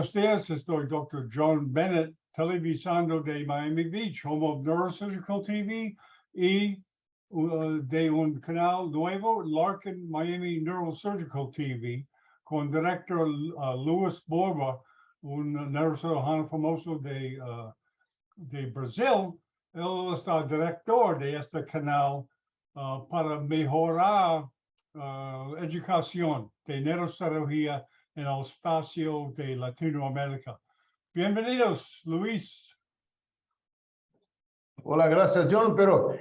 buenos días. Estoy Dr. John Bennett, televisando de Miami Beach, home of Neurosurgical TV y de un canal nuevo, Larkin Miami Neurosurgical TV, con director Luis Borba, un neurocirujano famoso de Brasil. Él está director de este canal para mejorar educación de neurocirugía en el espacio de Latinoamérica. Bienvenidos, Luis. Hola, gracias, John, pero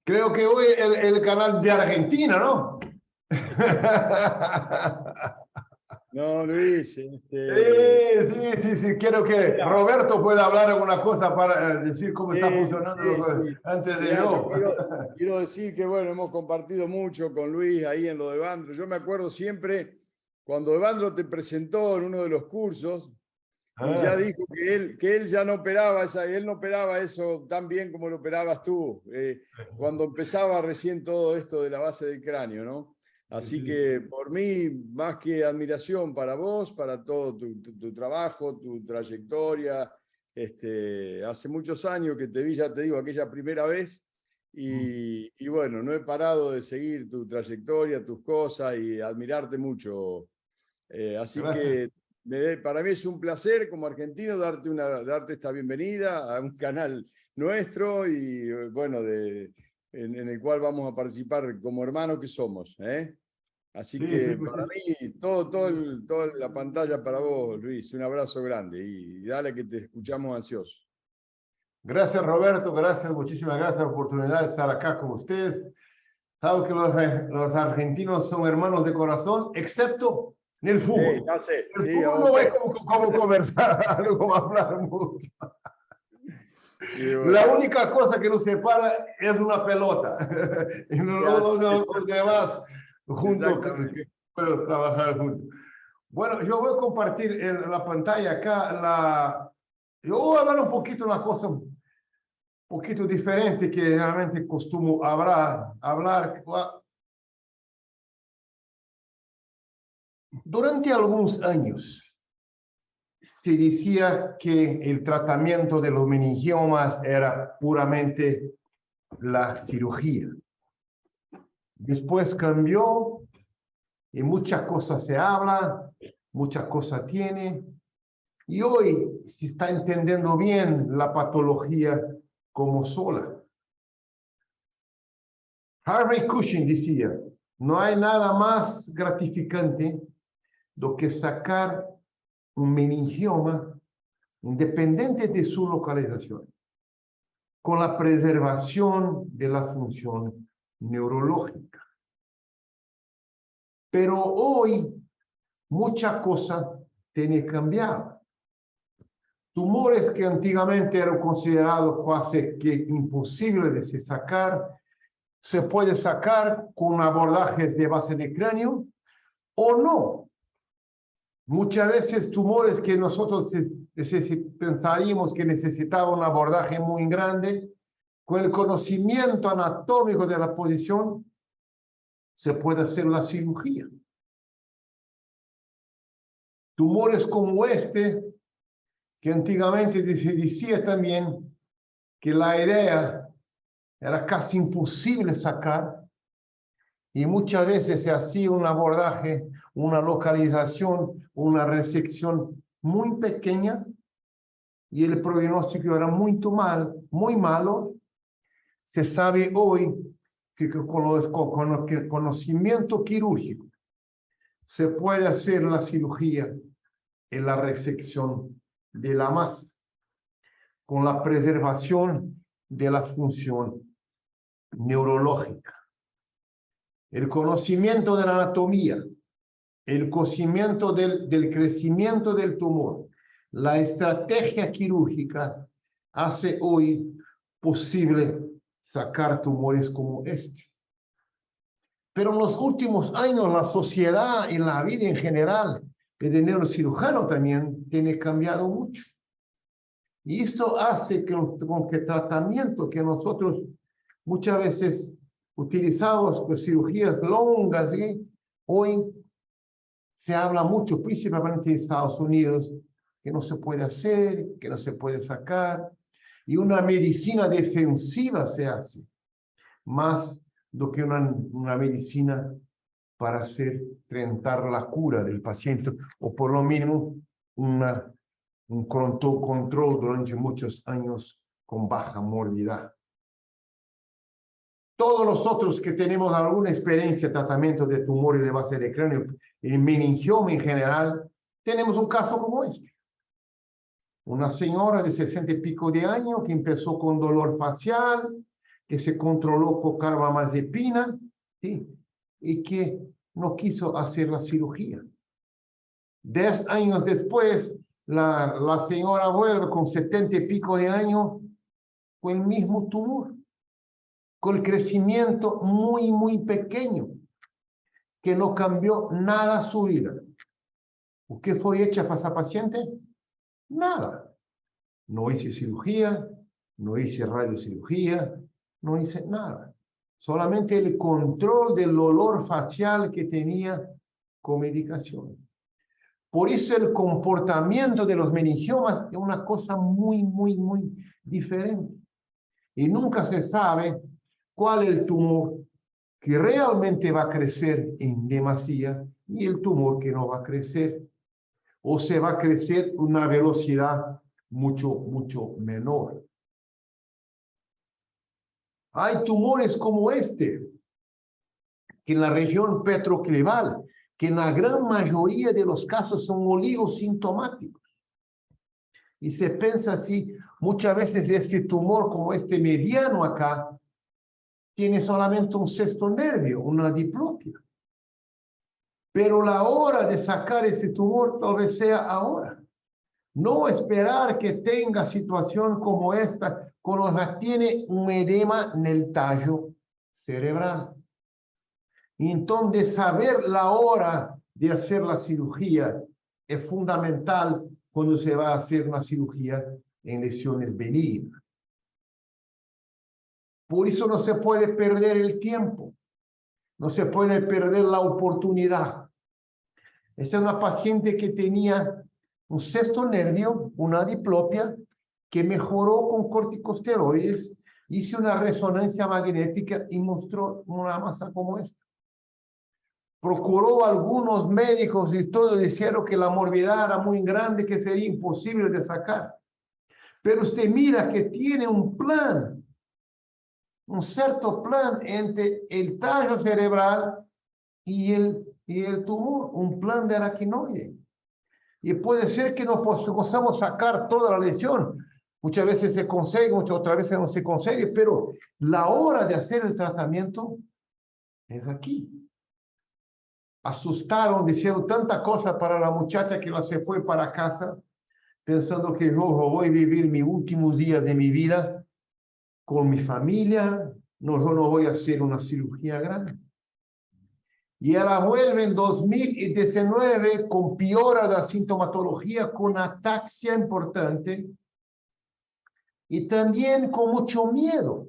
creo que hoy el canal de Argentina, ¿no? No, Luis. Sí, quiero que Roberto pueda hablar alguna cosa para decir cómo está funcionando antes de yo. Quiero decir que, bueno, hemos compartido mucho con Luis ahí en lo de Evandro. Yo me acuerdo siempre cuando Evandro te presentó en uno de los cursos y ya dijo que él ya no operaba, él no operaba eso tan bien como lo operabas tú, cuando empezaba recién todo esto de la base del cráneo, ¿no? Así que por mí, más que admiración para vos, para todo tu trabajo, tu trayectoria. Hace muchos años que te vi, ya te digo, aquella primera vez, y bueno, no he parado de seguir tu trayectoria, tus cosas y admirarte mucho. Así que para mí es un placer como argentino darte esta bienvenida a un canal nuestro y bueno, en el cual vamos a participar como hermanos que somos. Así que para mí, toda la pantalla para vos, Luis. Un abrazo grande y dale que te escuchamos ansiosos. Gracias, Roberto. Gracias, muchísimas gracias por la oportunidad de estar acá con ustedes. Saben que los argentinos son hermanos de corazón, excepto en el fútbol. El fútbol no es como conversar, como hablar mucho. Bueno. La única cosa que nos separa es una pelota. Y los demás juntos que puedo trabajar juntos. Bueno, yo voy a compartir la pantalla acá. Yo voy a hablar un poquito una cosa un poquito diferente que realmente costumo hablar. Durante algunos años se decía que el tratamiento de los meningiomas era puramente la cirugía. Después cambió y muchas cosas se habla, muchas cosas tiene. Y hoy se está entendiendo bien la patología como sola. Harvey Cushing decía, no hay nada más gratificante do que sacar un meningioma independiente de su localización, con la preservación de la función neurológica. Pero hoy mucha cosa tiene cambiado. Tumores que antiguamente eran considerados casi que imposibles de se sacar, se puede sacar con abordajes de base de cráneo o no. Muchas veces tumores que nosotros pensaríamos que necesitaban un abordaje muy grande, con el conocimiento anatómico de la posición, se puede hacer la cirugía. Tumores como este, que antiguamente se decía también que la idea era casi imposible sacar, y muchas veces se hacía un abordaje, una localización, una resección muy pequeña, y el pronóstico era muy malo. Se sabe hoy que con el conocimiento quirúrgico se puede hacer la cirugía en la resección de la masa, con la preservación de la función neurológica. El conocimiento de la anatomía, el conocimiento del crecimiento del tumor, la estrategia quirúrgica hace hoy posible sacar tumores como este. Pero en los últimos años la sociedad y la vida en general, el neurocirujano también tiene cambiado mucho. Y esto hace que el tratamiento que nosotros muchas veces utilizamos con cirugías longas, hoy se habla mucho, principalmente en Estados Unidos, que no se puede hacer, que no se puede sacar. Y una medicina defensiva se hace, más do que una medicina para hacer enfrentar la cura del paciente, o por lo mínimo un control durante muchos años con baja morbidad. Todos nosotros que tenemos alguna experiencia de tratamiento de tumores de base de cráneo, el meningioma en general, tenemos un caso como este. Una señora de 60 y pico de años que empezó con dolor facial, que se controló con carbamazepina, ¿sí? Y que no quiso hacer la cirugía. 10 años después, la señora vuelve con 70 y pico de años con el mismo tumor, con el crecimiento muy, muy pequeño, que no cambió nada su vida. ¿Qué fue hecha para esa paciente? Nada. No hice cirugía, no hice radiocirugía, no hice nada. Solamente el control del dolor facial que tenía con medicación. Por eso el comportamiento de los meningiomas es una cosa muy, muy, muy diferente. Y nunca se sabe cuál es el tumor que realmente va a crecer en demasía y el tumor que no va a crecer. O se va a crecer a una velocidad mucho, mucho menor. Hay tumores como este, que en la región petroclival, que en la gran mayoría de los casos son oligosintomáticos. Y se piensa así, muchas veces este tumor como este mediano acá, tiene solamente un sexto nervio, una diplopia. Pero la hora de sacar ese tumor tal vez sea ahora. No esperar que tenga situación como esta, cuando ya tiene un edema en el tallo cerebral. Y entonces saber la hora de hacer la cirugía es fundamental cuando se va a hacer una cirugía en lesiones benignas. Por eso no se puede perder el tiempo, no se puede perder la oportunidad. Esa es una paciente que tenía un sexto nervio, una diplopia, que mejoró con corticosteroides, hizo una resonancia magnética y mostró una masa como esta. Procuró algunos médicos y todos dijeron que la morbidad era muy grande, que sería imposible de sacar. Pero usted mira que tiene un plan, un cierto plan entre el tallo cerebral y el tumor, un plan de aracnoide. Y puede ser que no podamos sacar toda la lesión. Muchas veces se consigue, muchas otras veces no se consigue, pero la hora de hacer el tratamiento es aquí. Asustaron, dijeron tanta cosa para la muchacha que se fue para casa, pensando que yo voy a vivir mis últimos días de mi vida con mi familia, no, yo no voy a hacer una cirugía grande. Y ella vuelve en 2019 con piora de sintomatología, con ataxia importante y también con mucho miedo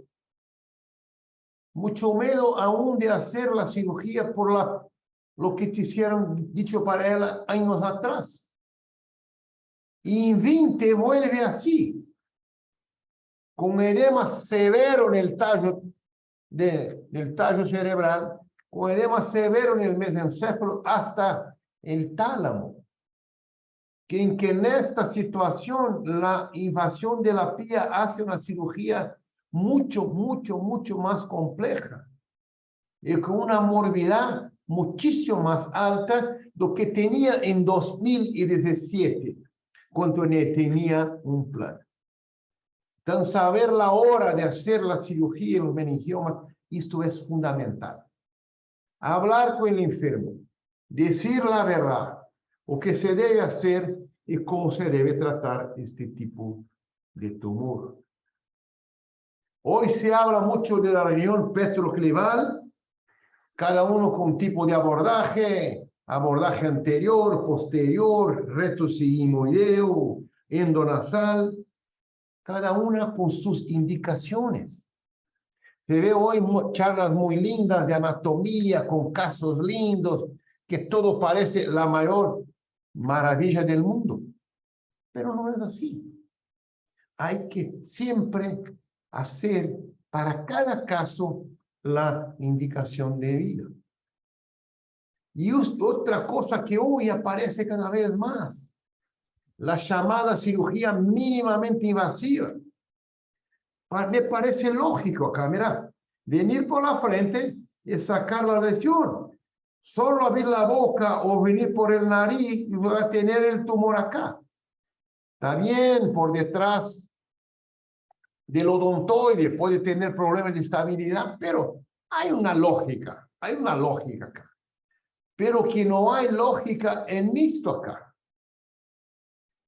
aún de hacer la cirugía por lo que te hicieron dicho para ella años atrás. Y en 20 vuelve así, con edema severo en el tallo del tallo cerebral, con edema severo en el mesencéfalo hasta el tálamo, que en esta situación la invasión de la pía hace una cirugía mucho, mucho, mucho más compleja y con una morbidad muchísimo más alta de lo que tenía en 2017, cuando tenía un plan. Entonces, saber la hora de hacer la cirugía en los meningiomas, esto es fundamental. Hablar con el enfermo, decir la verdad, o que se debe hacer y cómo se debe tratar este tipo de tumor. Hoy se habla mucho de la región petroclival, cada uno con un tipo de abordaje anterior, posterior, retrosigmoideo, endonasal, cada una con sus indicaciones. Se ve hoy charlas muy lindas de anatomía, con casos lindos, que todo parece la mayor maravilla del mundo. pero no es así. Hay que siempre hacer para cada caso la indicación debida. Y otra cosa que hoy aparece cada vez más, la llamada cirugía mínimamente invasiva. Me parece lógico acá, mira, venir por la frente y sacar la lesión. Solo abrir la boca o venir por el nariz y va a tener el tumor acá. Está bien, por detrás del odontoide puede tener problemas de estabilidad, pero hay una lógica acá. Pero que no hay lógica en esto acá.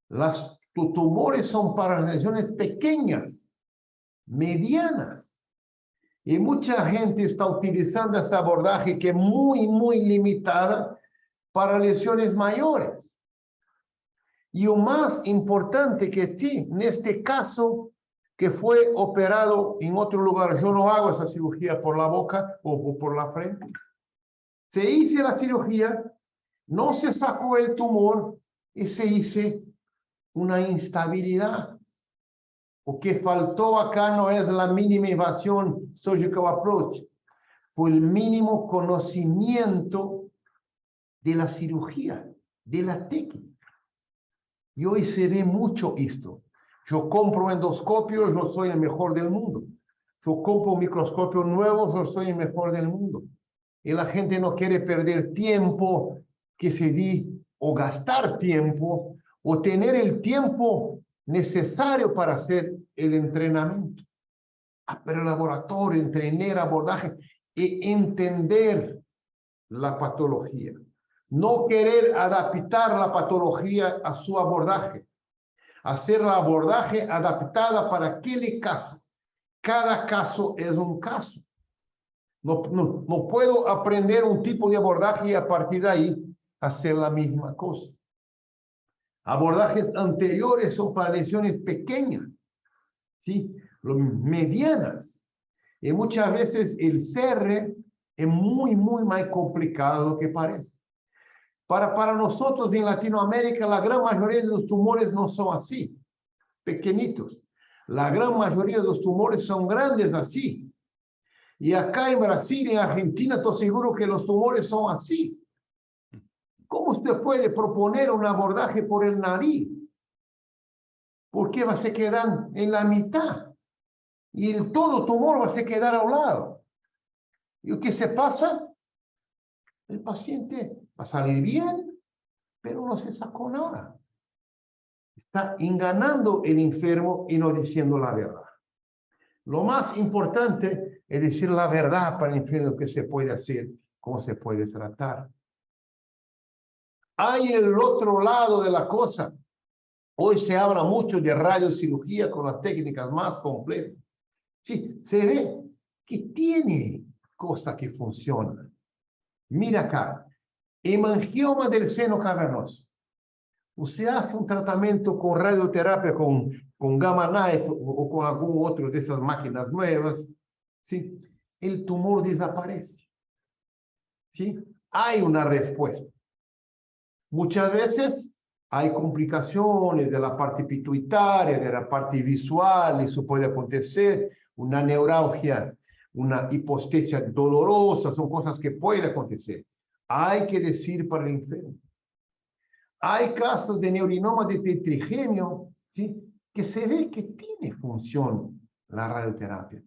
Los tumores son para lesiones pequeñas, medianas. Y mucha gente está utilizando ese abordaje que es muy limitada para lesiones mayores. Y lo más importante que sí, en este caso, que fue operado en otro lugar, yo no hago esa cirugía por la boca o por la frente. Se hizo la cirugía, no se sacó el tumor y se hizo una instabilidad. Lo que faltó acá no es la mínima invasión surgical approach, fue el mínimo conocimiento de la cirugía, de la técnica. Y hoy se ve mucho esto. Yo compro endoscopio, yo soy el mejor del mundo. Yo compro microscopio nuevo, yo soy el mejor del mundo. Y la gente no quiere perder tiempo, que se di, o gastar tiempo, o tener el tiempo necesario para hacer el entrenamiento. Pero el laboratorio, entrenar abordaje y entender la patología. No querer adaptar la patología a su abordaje. Hacer la abordaje adaptada para aquel caso. Cada caso es un caso. No puedo aprender un tipo de abordaje y a partir de ahí hacer la misma cosa. Abordajes anteriores son para lesiones pequeñas, ¿sí? Medianas. Y muchas veces el cierre es muy más complicado de lo que parece. Para nosotros en Latinoamérica, la gran mayoría de los tumores no son así, pequeñitos. La gran mayoría de los tumores son grandes así. Y acá en Brasil, en Argentina, estoy seguro que los tumores son así. ¿Cómo usted puede proponer un abordaje por el nariz? Porque va a se quedar en la mitad. Y todo tumor va a se quedar a un lado. ¿Y lo que se pasa? El paciente va a salir bien, pero no se sacó nada. Está engañando el enfermo y no diciendo la verdad. Lo más importante es decir la verdad para el enfermo, que se puede hacer, cómo se puede tratar. Hay el otro lado de la cosa. Hoy se habla mucho de radiocirugía con las técnicas más complejas. Sí, se ve que tiene cosas que funcionan. Mira acá, hemangioma del seno cavernoso. Usted hace un tratamiento con radioterapia, con Gamma Knife o con algún otro de esas máquinas nuevas, ¿sí? El tumor desaparece. ¿Sí? Hay una respuesta. Muchas veces hay complicaciones de la parte pituitaria, de la parte visual, eso puede acontecer, una neuralgia, una hipostesia dolorosa, son cosas que pueden acontecer. Hay que decir para el enfermo. Hay casos de neurinoma de tetrigéneo, ¿sí? Que se ve que tiene función la radioterapia.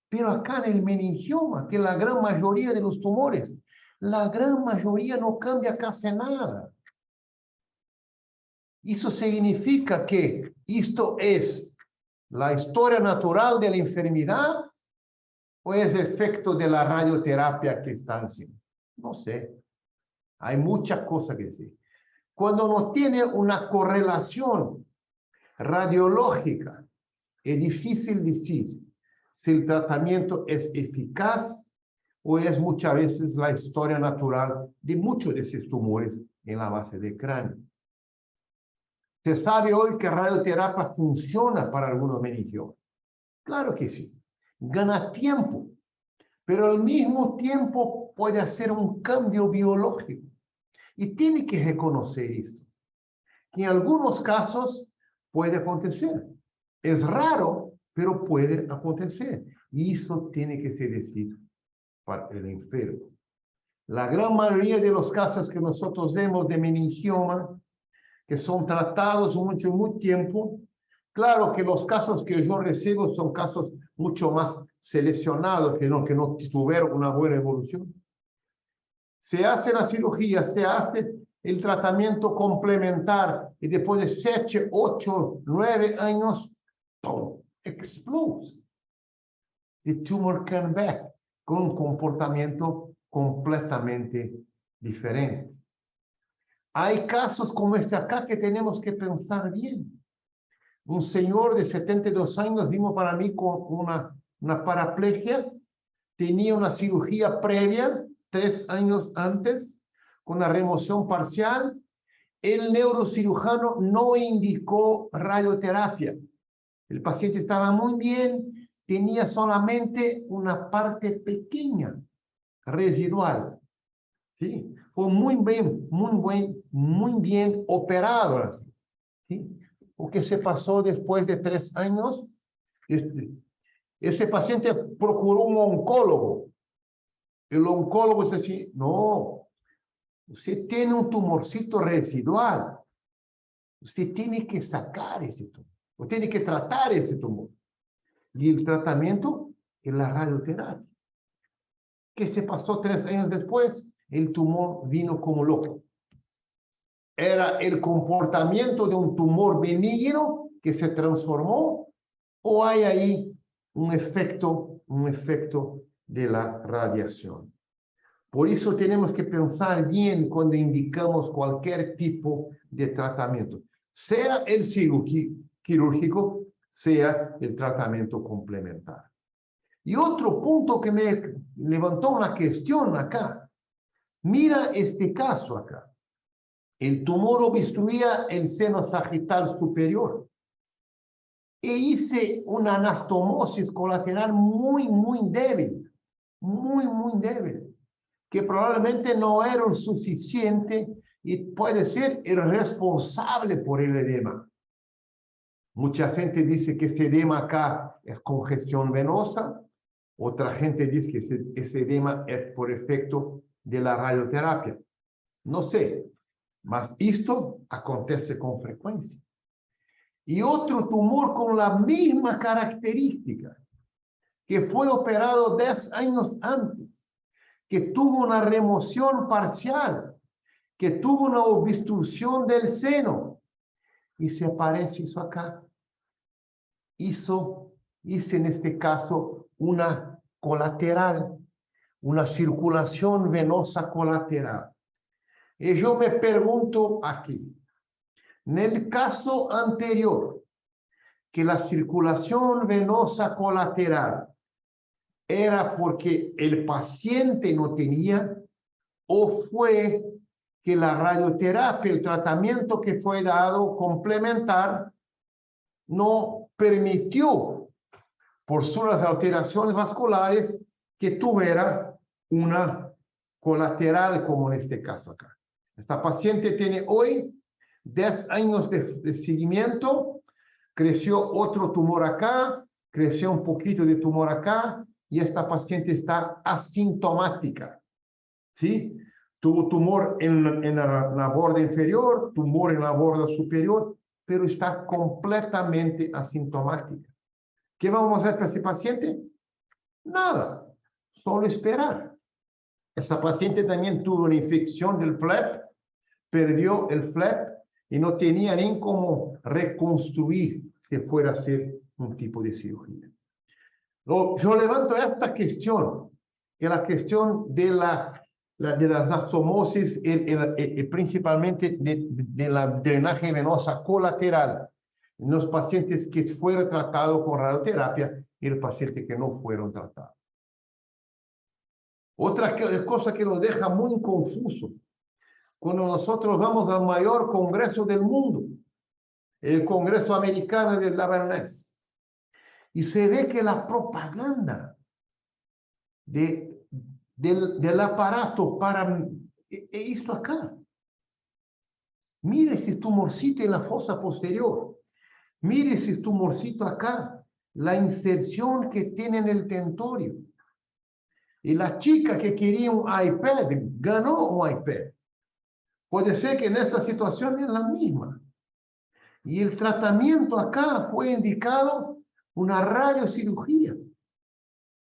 Pero acá en el meningioma, que la gran mayoría de los tumores, la gran mayoría no cambia casi nada. Eso significa que esto es la historia natural de la enfermedad o es efecto de la radioterapia que están haciendo. No sé. Hay muchas cosas que decir. Cuando no tiene una correlación radiológica, es difícil decir si el tratamiento es eficaz o es muchas veces la historia natural de muchos de esos tumores en la base del cráneo. Se sabe hoy que radioterapia funciona para algunos meningiomas. Claro que sí. Gana tiempo, pero al mismo tiempo puede hacer un cambio biológico. Y tiene que reconocer esto. En algunos casos, puede acontecer. Es raro, pero puede acontecer. Y eso tiene que ser decidido para el enfermo. La gran mayoría de los casos que nosotros vemos de meningioma, que son tratados mucho tiempo, claro que los casos que yo recibo son casos mucho más seleccionados, que no tuvieron una buena evolución. Se hace la cirugía, se hace el tratamiento complementar y después de 7, 8, 9 años, ¡pum!, explode. The tumor come back con un comportamiento completamente diferente. Hay casos como este acá que tenemos que pensar bien. Un señor de 72 años vino para mí con una paraplegia, tenía una cirugía previa 3 años antes, con la remoción parcial. El neurocirujano no indicó radioterapia. El paciente estaba muy bien, tenía solamente una parte pequeña, residual. ¿Sí? Fue muy bien operado. Así, ¿sí? O que se pasó después de 3 años, ese paciente procuró un oncólogo. El oncólogo dice así, no, usted tiene un tumorcito residual. Usted tiene que sacar ese tumor. O tiene que tratar ese tumor. Y el tratamiento es la radioterapia. ¿Qué se pasó 3 años después? El tumor vino como loco. ¿Era el comportamiento de un tumor benigno que se transformó? ¿O hay ahí un efecto de la radiación? Por eso tenemos que pensar bien cuando indicamos cualquier tipo de tratamiento, sea el quirúrgico, sea el tratamiento complementario. Y otro punto que me levantó una cuestión acá. Mira este caso acá. El tumor obstruía el seno sagital superior. E hice una anastomosis colateral muy débil. Muy débil. Que probablemente no era lo suficiente y puede ser el responsable por el edema. Mucha gente dice que ese edema acá es congestión venosa. Otra gente dice que ese edema es por efecto de la radioterapia. No sé, mas esto acontece con frecuencia. Y otro tumor con la misma característica, que fue operado 10 años antes, que tuvo una remoción parcial, que tuvo una obstrucción del seno, y se aparece eso acá. Hice en este caso una colateral, una circulación venosa colateral. Y yo me pregunto aquí, en el caso anterior, que la circulación venosa colateral era porque el paciente no tenía, o fue que la radioterapia, el tratamiento que fue dado complementar, no permitió, por sus alteraciones vasculares, que tuviera una colateral como en este caso acá. Esta paciente tiene hoy 10 años de seguimiento, creció otro tumor acá, creció un poquito de tumor acá, y esta paciente está asintomática, ¿sí? Tuvo tumor en la borda inferior, tumor en la borda superior, pero está completamente asintomática. ¿Qué vamos a hacer para ese paciente? Nada, solo esperar. Esa paciente también tuvo una infección del flap, perdió el flap y no tenía ni cómo reconstruir si fuera a hacer un tipo de cirugía. Yo levanto esta cuestión, que es la cuestión de la anastomosis, principalmente de la drenaje venosa colateral, en los pacientes que fueron tratados con radioterapia y el paciente que no fueron tratados. Otra cosa que nos deja muy confuso, cuando nosotros vamos al mayor congreso del mundo, el Congreso Americano de la Wellness, y se ve que la propaganda del aparato para esto acá. Mire ese tumorcito en la fosa posterior. Mire ese tumorcito acá, la inserción que tiene en el tentorio. Y la chica que quería un iPad, ganó un iPad. Puede ser que en esta situación es la misma. Y el tratamiento acá fue indicado una radiocirugía.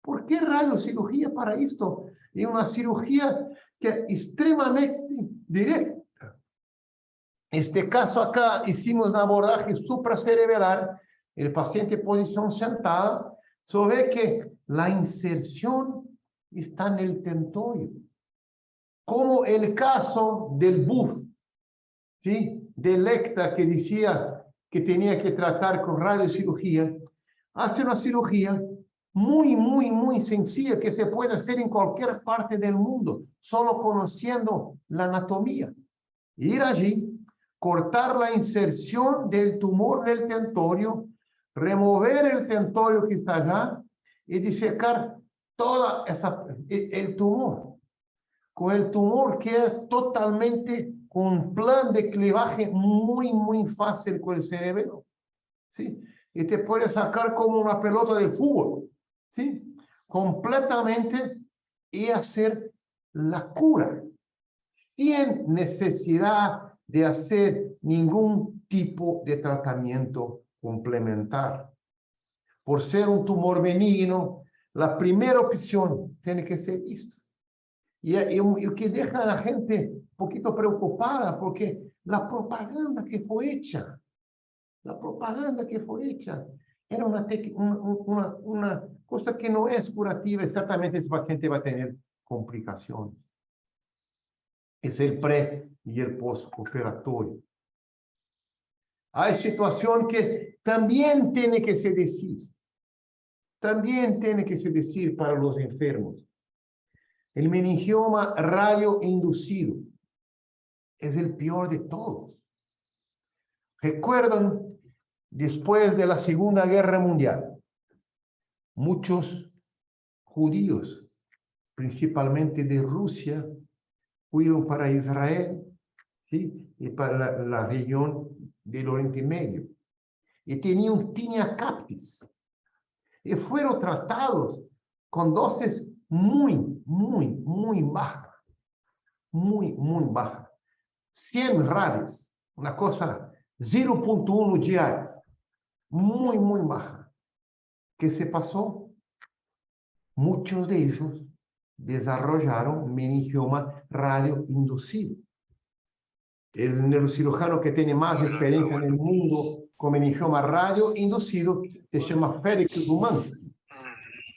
¿Por qué radiocirugía para esto? Es una cirugía que es extremadamente directa. Este caso acá hicimos un abordaje supracerebral, el paciente en posición sentada, se ve que la inserción está en el tentorio. Como el caso del BUF, ¿sí? De Lecta, que decía que tenía que tratar con radiocirugía, hace una cirugía muy sencilla que se puede hacer en cualquier parte del mundo, solo conociendo la anatomía. Ir allí, cortar la inserción del tumor del tentorio, remover el tentorio que está allá y disecar toda el tumor. Con el tumor queda totalmente con un plan de clivaje muy fácil con el cerebro, ¿sí? Y te puede sacar como una pelota de fútbol, ¿sí? Completamente, y hacer la cura, sin necesidad de hacer ningún tipo de tratamiento complementar. Por ser un tumor benigno, la primera opción tiene que ser esto. Y o que deja a la gente un poquito preocupada, porque la propaganda que fue hecha, era una cosa que no es curativa, y certamente ese paciente va a tener complicaciones. Es el pre y el postoperatorio. Hay situación que también tiene que se decir, para los enfermos. El meningioma radioinducido es el peor de todos. ¿Recuerdan? Después de la Segunda Guerra Mundial, muchos judíos, principalmente de Rusia, fueron para Israel, ¿sí? Y para la región del Oriente Medio. Y tenían tinea captis. Y fueron tratados con dosis muy bajas. Muy baja. 100 radios, una cosa 0.1 diario, muy baja. ¿Qué se pasó? Muchos de ellos desarrollaron meningioma radioinducido. El neurocirujano que tiene más experiencia en el mundo con meningioma radioinducido se llama Félix Dumansky,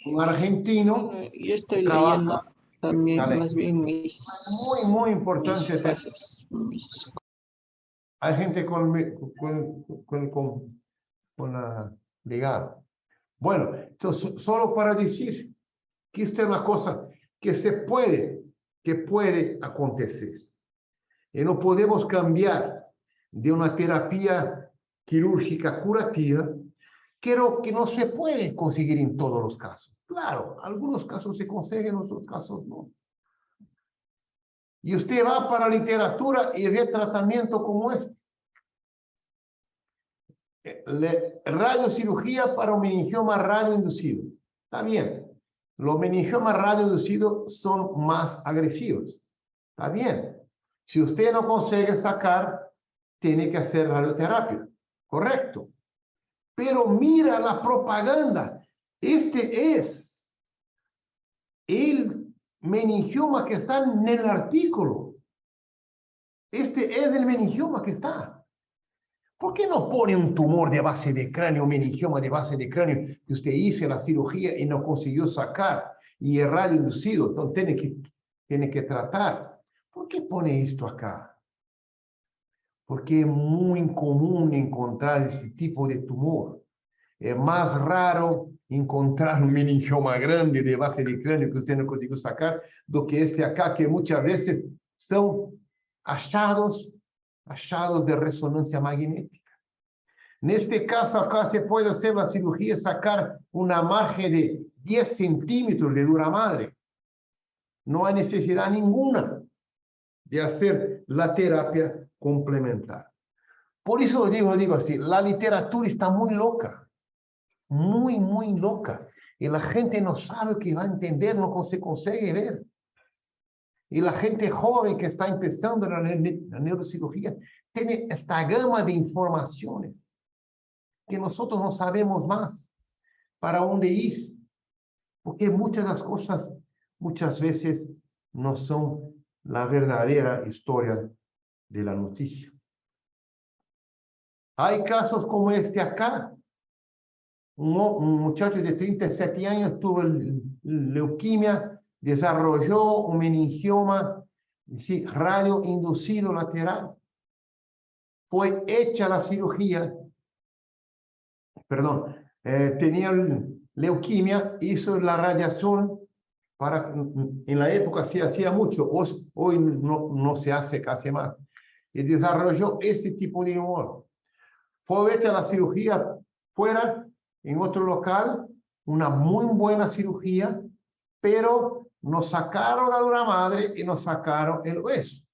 un argentino. Yo estoy que trabaja. leyendo también Dale. más bien Muy importante. mis frases. Hay gente con la legado. Bueno, entonces, solo para decir que esta es una cosa que puede acontecer. Y no podemos cambiar de una terapia quirúrgica curativa, pero que no se puede conseguir en todos los casos. Claro, algunos casos se consiguen, otros casos no. Y usted va para la literatura y ve tratamiento como este. Radiocirugía para un meningioma radioinducido. Está bien. Los meningiomas radioinducidos son más agresivos. Está bien. Si usted no consigue sacar, tiene que hacer radioterapia. Correcto. Pero mira la propaganda. Este es el meningioma que está en el artículo. Este es el meningioma que está. ¿Por qué no pone un tumor de base de cráneo, meningioma de base de cráneo, que usted hizo la cirugía y no consiguió sacar, y es radioinducido, entonces tiene que tratar? ¿Por qué pone esto acá? Porque es muy común encontrar ese tipo de tumor. Es más raro encontrar un meningioma grande de base de cráneo que usted no consiguió sacar, do que este acá, que muchas veces son achados de resonancia magnética. En este caso acá se puede hacer la cirugía, sacar una margen de 10 centímetros de dura madre. No hay necesidad ninguna de hacer la terapia complementar. Por eso lo digo así, la literatura está muy loca, muy loca. Y la gente no sabe o que va a entender, no se consegue ver. Y la gente joven que está empezando en la neurocirugía tiene esta gama de informaciones que nosotros no sabemos más para dónde ir. Porque muchas de las cosas, muchas veces, no son la verdadera historia de la noticia. Hay casos como este acá. Un muchacho de 37 años tuvo leuquimia, desarrolló un meningioma, sí, radioinducido lateral. Fue hecha la cirugía, perdón, tenía leuquimia, hizo la radiación, en la época se hacía mucho, hoy no se hace casi más, y desarrolló ese tipo de humor. Fue hecha la cirugía fuera, en otro local, una muy buena cirugía, pero nos sacaron la dura madre y nos sacaron el hueso.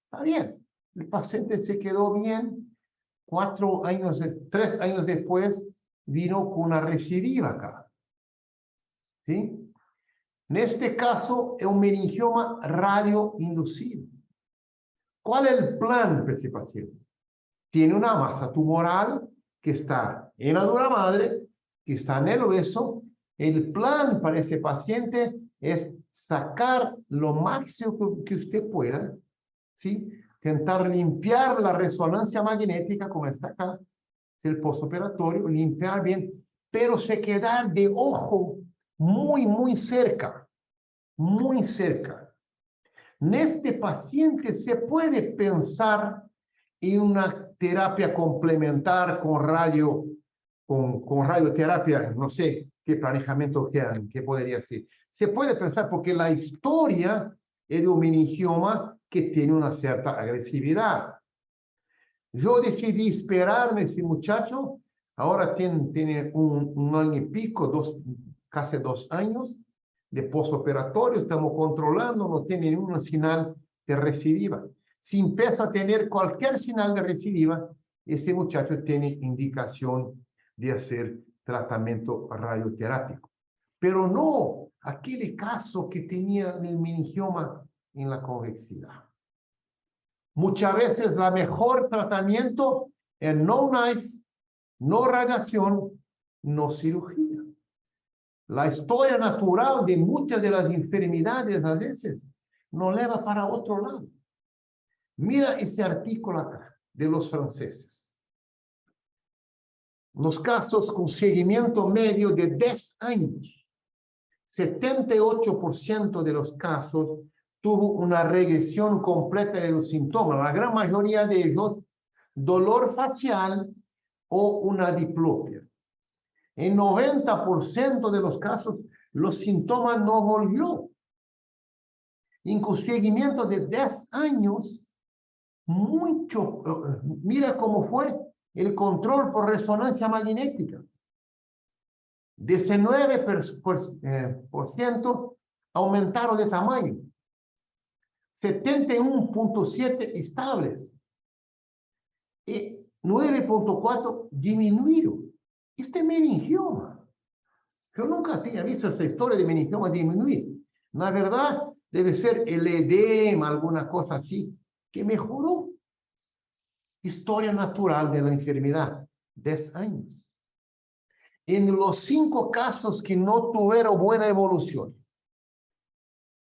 Está bien, el paciente se quedó bien, 3 años después vino con una recidiva acá. ¿Sí? En este caso, es un meningioma radioinducido. ¿Cuál es el plan para ese paciente? Tiene una masa tumoral que está en la dura madre, que está en el hueso. El plan para ese paciente es sacar lo máximo que usted pueda, ¿sí? Tentar limpiar la resonancia magnética, como está acá, el postoperatorio, limpiar bien, pero se quedar de ojo muy cerca, muy cerca. En este paciente se puede pensar en una terapia complementar con radioterapia, no sé qué planejamiento que podría ser. Se puede pensar porque la historia es de un meningioma que tiene una cierta agresividad. Yo decidí esperarme ese muchacho, ahora tiene un año y pico, casi 2 años de postoperatorio, estamos controlando, no tiene ninguna señal de recidiva. Si empieza a tener cualquier señal de recidiva, ese muchacho tiene indicación de hacer tratamiento radioterápico. Pero no aquel caso que tenía el meningioma en la convexidad. Muchas veces la mejor tratamiento es no knife, no radiación, no cirugía. La historia natural de muchas de las enfermedades a veces nos lleva para otro lado. Mira este artículo acá de los franceses. Los casos con seguimiento medio de 10 años. 78% de los casos tuvo una regresión completa de los síntomas. La gran mayoría de ellos, dolor facial o una diplopia. En 90% de los casos, los síntomas no volvió. En con seguimiento de 10 años, mucho, mira cómo fue el control por resonancia magnética. 19% aumentaron de tamaño. 71.7 estables. Y 9.4 disminuyeron. Este meningioma. Yo nunca había visto esa historia de meningioma disminuir. La verdad, debe ser el edema, alguna cosa así, que mejoró. Historia natural de la enfermedad. 10 años. En los 5 casos que no tuvieron buena evolución,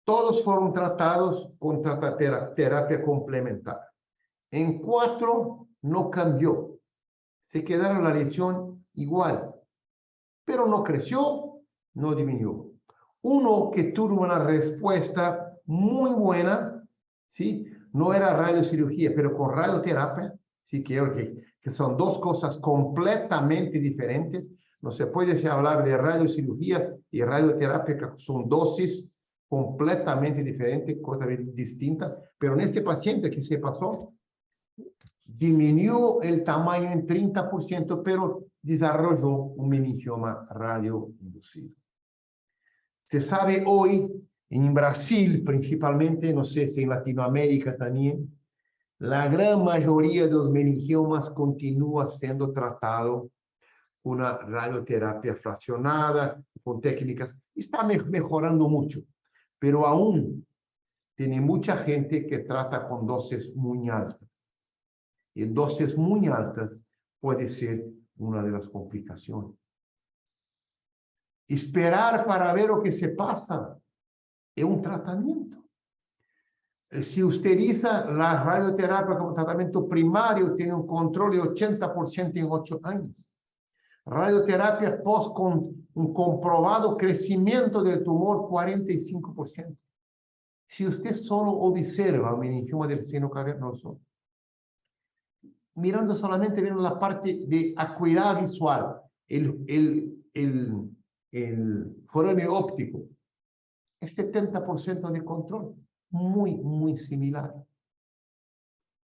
todos fueron tratados con terapia complementar. En 4 no cambió. Se quedaron la lesión igual. Pero no creció, no disminuyó. Uno que tuvo una respuesta muy buena, ¿sí? No era radiocirugía, pero con radioterapia, sí, que son 2 cosas completamente diferentes. No se puede hablar de radiocirugía y radioterapia, que son dosis completamente diferentes, cosas distintas. Pero en este paciente que se pasó, disminuyó el tamaño en 30%, pero desarrolló un meningioma radioinducido. Se sabe hoy, en Brasil principalmente, no sé si en Latinoamérica también, la gran mayoría de los meningiomas continúa siendo tratado con una radioterapia fraccionada, con técnicas. Está mejorando mucho, pero aún tiene mucha gente que trata con dosis muy altas. Y dosis muy altas puede ser una de las complicaciones. Esperar para ver lo que se pasa es un tratamiento. Si utiliza la radioterapia como tratamiento primario, tiene un control de 80% en 8 años. Radioterapia post con un comprobado crecimiento del tumor 45%. Si usted solo observa el meningioma del seno cavernoso, mirando solamente viendo la parte de acuidad visual, el foráneo óptico, es 70% de control, muy similar.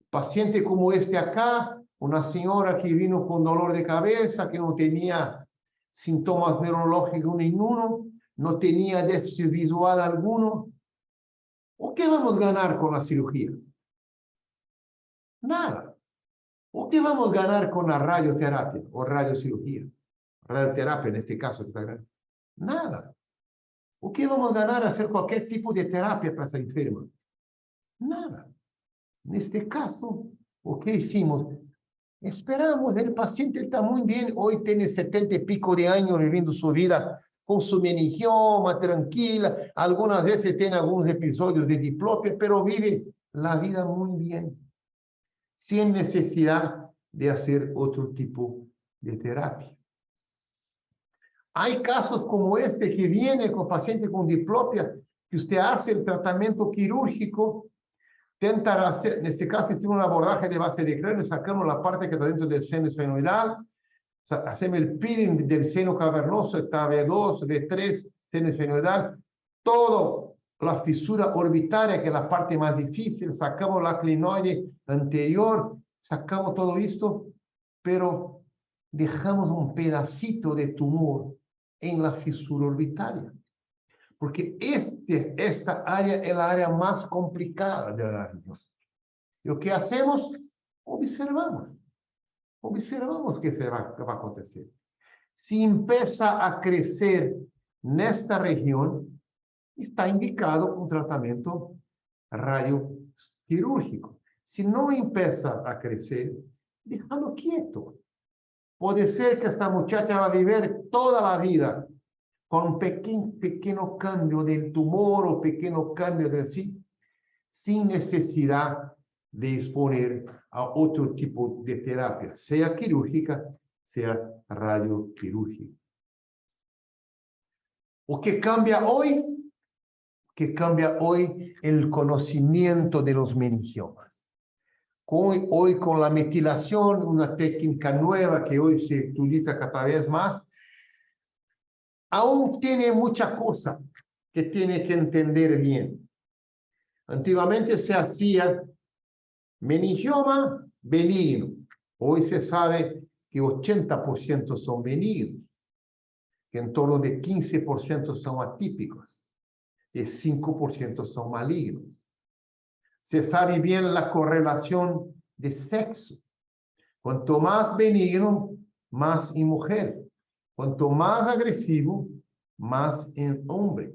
Paciente como este acá, una señora que vino con dolor de cabeza, que no tenía síntomas neurológicos ninguno, no tenía déficit visual alguno. ¿O qué vamos a ganar con la cirugía? Nada. ¿O qué vamos a ganar con la radioterapia o radiocirugía? Radioterapia en este caso que está grande. Nada. ¿O qué vamos a ganar a hacer cualquier tipo de terapia para esa enferma? Nada. En este caso, ¿o qué hicimos? Esperamos, el paciente está muy bien, hoy tiene 70 y pico de años viviendo su vida con su meningioma, tranquila, algunas veces tiene algunos episodios de diplopia, pero vive la vida muy bien, sin necesidad de hacer otro tipo de terapia. Hay casos como este que viene con paciente con diplopia, que usted hace el tratamiento quirúrgico, tenta hacer, en este caso hicimos un abordaje de base de cráneo, sacamos la parte que está dentro del seno esfenoidal, hacemos el peeling del seno cavernoso, está V2, V3, seno esfenoidal, todo la fisura orbitaria, que es la parte más difícil, sacamos la clinoide anterior, sacamos todo esto, pero dejamos un pedacito de tumor en la fisura orbitaria. Porque esta área es la área más complicada de la diagnóstico. Y lo que hacemos, observamos. Observamos qué va a acontecer. Si empieza a crecer en esta región, está indicado un tratamiento radioquirúrgico. Si no empieza a crecer, déjalo quieto. Puede ser que esta muchacha va a vivir toda la vida con un pequeño cambio del tumor o pequeño cambio de sí, sin necesidad de exponer a otro tipo de terapia, sea quirúrgica, sea radioquirúrgica. ¿O qué cambia hoy? ¿Qué cambia hoy? El conocimiento de los meningiomas. Hoy con la metilación, una técnica nueva que hoy se utiliza cada vez más, aún tiene mucha cosa que tiene que entender bien. Antiguamente se hacía meningioma benigno. Hoy se sabe que 80% son benignos, que en torno de 15% son atípicos y 5% son malignos. Se sabe bien la correlación de sexo. Cuanto más benigno, más en mujer. Cuanto más agresivo, más en hombre.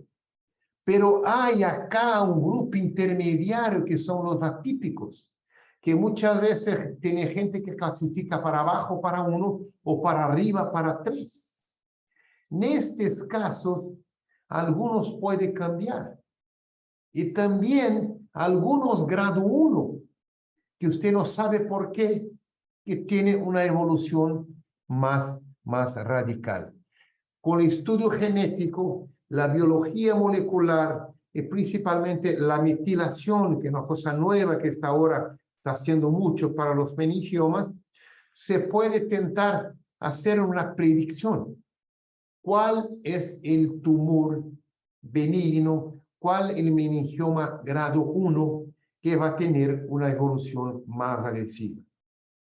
Pero hay acá un grupo intermediario que son los atípicos, que muchas veces tiene gente que clasifica para abajo para 1 o para arriba para 3. En estos casos, algunos pueden cambiar. Y también algunos grado 1, que usted no sabe por qué, que tiene una evolución más radical. Con el estudio genético, la biología molecular y principalmente la metilación, que es una cosa nueva que hasta ahora está haciendo mucho para los meningiomas, se puede tentar hacer una predicción. ¿Cuál es el tumor benigno? ¿Cuál es el meningioma grado 1 que va a tener una evolución más agresiva?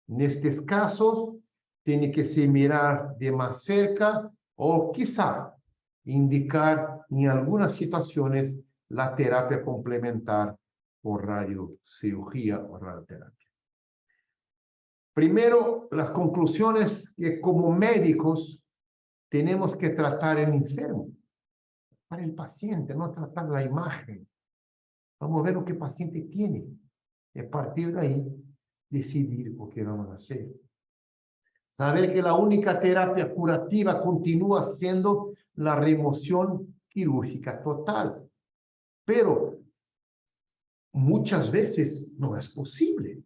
En estos casos, tiene que se mirar de más cerca o quizá indicar en algunas situaciones la terapia complementar por radiocirugía o radioterapia. Primero, las conclusiones que como médicos tenemos que tratar el enfermo, para el paciente, no tratar la imagen. Vamos a ver lo que el paciente tiene. Y a partir de ahí, decidir lo que vamos a hacer. Saber que la única terapia curativa continúa siendo la remoción quirúrgica total. Pero muchas veces no es posible.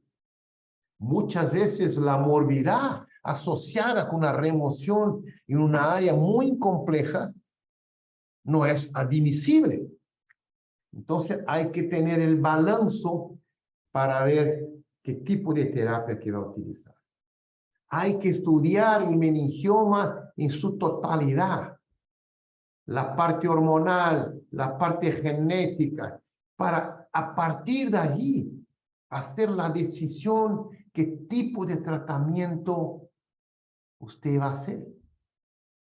Muchas veces la morbidad asociada con la remoción en una área muy compleja no es admisible. Entonces hay que tener el balance para ver qué tipo de terapia que va a utilizar. Hay que estudiar el meningioma en su totalidad, la parte hormonal, la parte genética, para a partir de allí hacer la decisión qué tipo de tratamiento usted va a hacer.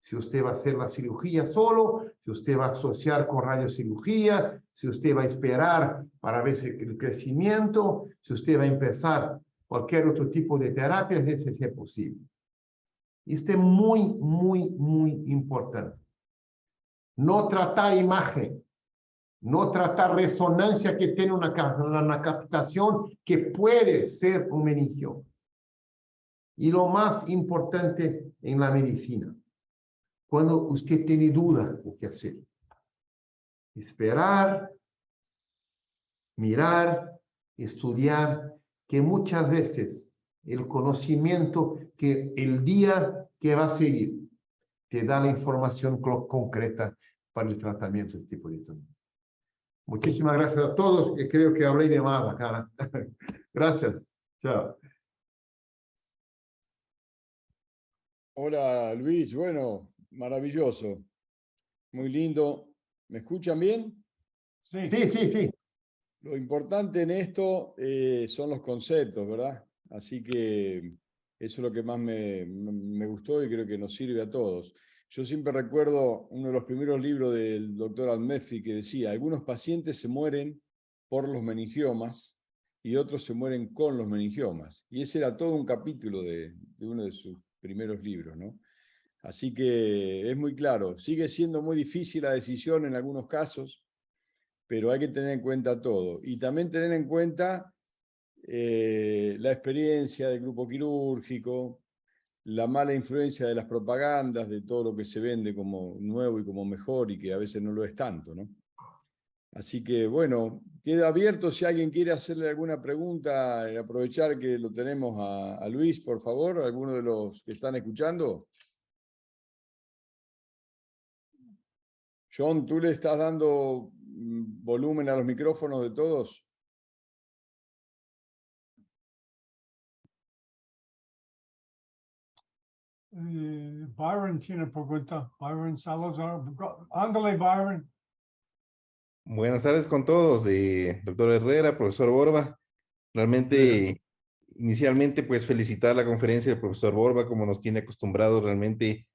Si usted va a hacer la cirugía solo, si usted va a asociar con radiocirugía, si usted va a esperar para ver el crecimiento, si usted va a empezar cualquier otro tipo de terapia, ese sea posible. Esto es muy, muy, muy importante. No tratar imagen, no tratar resonancia que tiene una captación que puede ser un meningioma. Y lo más importante en la medicina, cuando usted tiene duda de qué hacer, esperar, mirar, estudiar, que muchas veces el conocimiento que el día que va a seguir te da la información concreta para el tratamiento de este tipo de tumor. Muchísimas gracias a todos, que creo que hablé de más acá. Gracias. Chao. Hola Luis, bueno, maravilloso, muy lindo. ¿Me escuchan bien? Sí. Sí, sí, sí. Lo importante en esto son los conceptos, ¿verdad? Así que eso es lo que más me gustó y creo que nos sirve a todos. Yo siempre recuerdo uno de los primeros libros del doctor Almeffi que decía, algunos pacientes se mueren por los meningiomas y otros se mueren con los meningiomas. Y ese era todo un capítulo de uno de sus primeros libros, ¿no? Así que es muy claro, sigue siendo muy difícil la decisión en algunos casos, pero hay que tener en cuenta todo. Y también tener en cuenta la experiencia del grupo quirúrgico, la mala influencia de las propagandas, de todo lo que se vende como nuevo y como mejor y que a veces no lo es tanto, ¿no? Así que, bueno, queda abierto si alguien quiere hacerle alguna pregunta, aprovechar que lo tenemos a Luis, por favor, alguno de los que están escuchando. John, ¿tú le estás dando volumen a los micrófonos de todos? Byron tiene pregunta. Byron Salazar. Ándale, Byron. Buenas tardes con todos, doctor Herrera, profesor Borba. Realmente, inicialmente, pues felicitar la conferencia del profesor Borba, como nos tiene acostumbrados realmente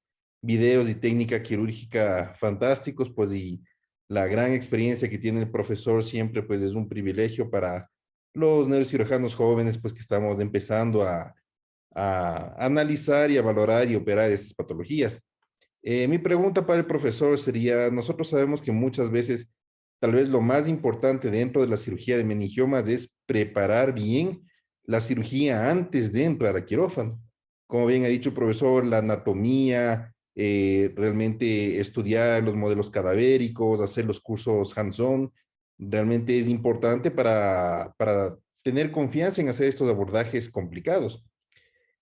videos y técnica quirúrgica fantásticos, pues y la gran experiencia que tiene el profesor siempre, pues es un privilegio para los neurocirujanos jóvenes, pues que estamos empezando a analizar y a valorar y operar estas patologías. Mi pregunta para el profesor sería, nosotros sabemos que muchas veces tal vez lo más importante dentro de la cirugía de meningiomas es preparar bien la cirugía antes de entrar a quirófano. Como bien ha dicho el profesor, la anatomía, realmente estudiar los modelos cadavéricos, hacer los cursos hands-on, realmente es importante para tener confianza en hacer estos abordajes complicados.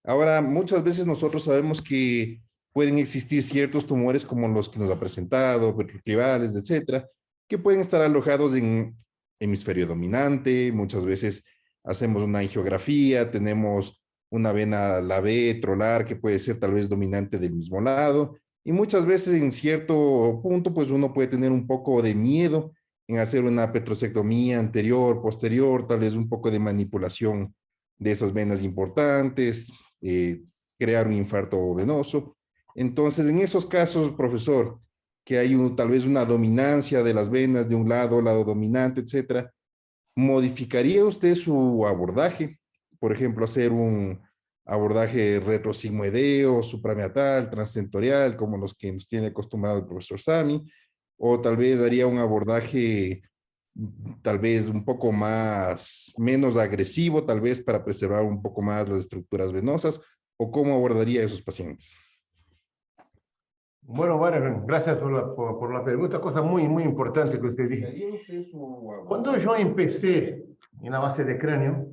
Ahora, muchas veces nosotros sabemos que pueden existir ciertos tumores como los que nos ha presentado, petroclivales, etcétera, que pueden estar alojados en hemisferio dominante. Muchas veces hacemos una angiografía, tenemos una vena la B trolar que puede ser tal vez dominante del mismo lado, y muchas veces en cierto punto pues uno puede tener un poco de miedo en hacer una petrosectomía anterior, posterior, tal vez un poco de manipulación de esas venas importantes, crear un infarto venoso. Entonces, en esos casos, profesor, que hay tal vez una dominancia de las venas de un lado dominante, etcétera, ¿modificaría usted su abordaje? Por ejemplo, hacer abordaje retrosigmoideo, suprameatal, transcentorial, como los que nos tiene acostumbrado el profesor Sami, o tal vez daría un abordaje tal vez un poco menos agresivo, tal vez para preservar un poco más las estructuras venosas, o cómo abordaría a esos pacientes. Bueno, gracias por la pregunta, cosa muy, muy importante que usted dijo. Cuando yo empecé en la base de cráneo,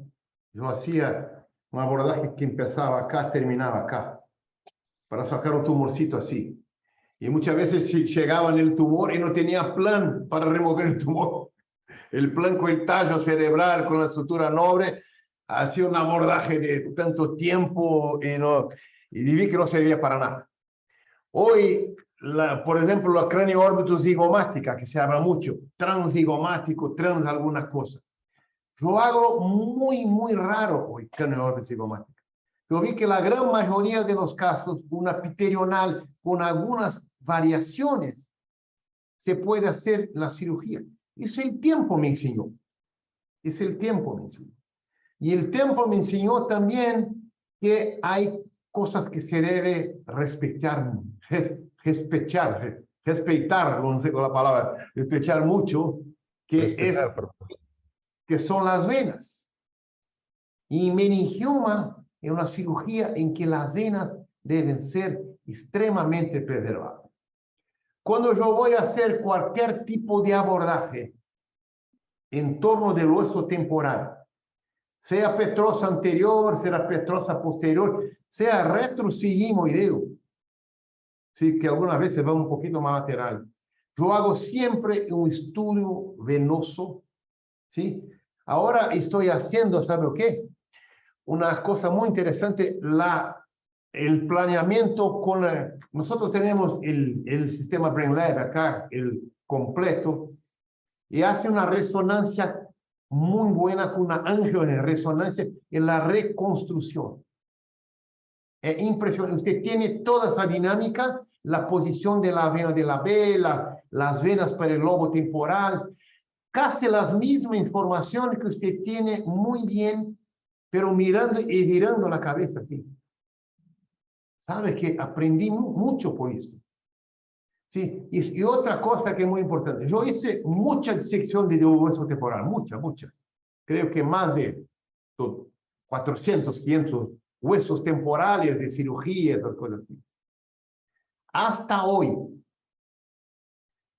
yo hacía un abordaje que empezaba acá, terminaba acá, para sacar un tumorcito así. Y muchas veces llegaba en el tumor y no tenía plan para remover el tumor. El plan con el tallo cerebral, con la sutura noble, hacía un abordaje de tanto tiempo y vi que no servía para nada. Hoy, por ejemplo, la cráneo órbito zigomática, que se habla mucho, transzigomático, trans alguna cosa. Yo hago muy, muy raro hoy cráneo órbito zigomática. Yo vi que la gran mayoría de los casos, una piterional con algunas variaciones, se puede hacer la cirugía. Eso el tiempo me enseñó. Es el tiempo me enseñó. Y el tiempo me enseñó también que hay cosas que se debe respetar, no sé con la palabra, respetar mucho, que son las venas. Y meningioma es una cirugía en que las venas deben ser extremadamente preservadas. Cuando yo voy a hacer cualquier tipo de abordaje en torno del hueso temporal, sea petrosa anterior, sea petrosa posterior, sea retrosigmoideo, sí, que algunas veces va un poquito más lateral. Yo hago siempre un estudio venoso, ¿sí? Ahora estoy haciendo, ¿sabe qué? Una cosa muy interesante, el planeamiento con... nosotros tenemos el sistema BrainLab acá, el completo, y hace una resonancia muy buena con una angioresonancia en la reconstrucción. Es impresionante. Usted tiene toda esa dinámica, la posición de la vena de la B, las venas para el lobo temporal, casi las mismas informaciones que usted tiene muy bien, pero mirando y girando la cabeza así. ¿Sabe que aprendí mucho por esto? Sí, y otra cosa que es muy importante. Yo hice mucha disección de hueso temporal, mucha. Creo que más de 400, 500 huesos temporales de cirugía, esas cosas así. Hasta hoy,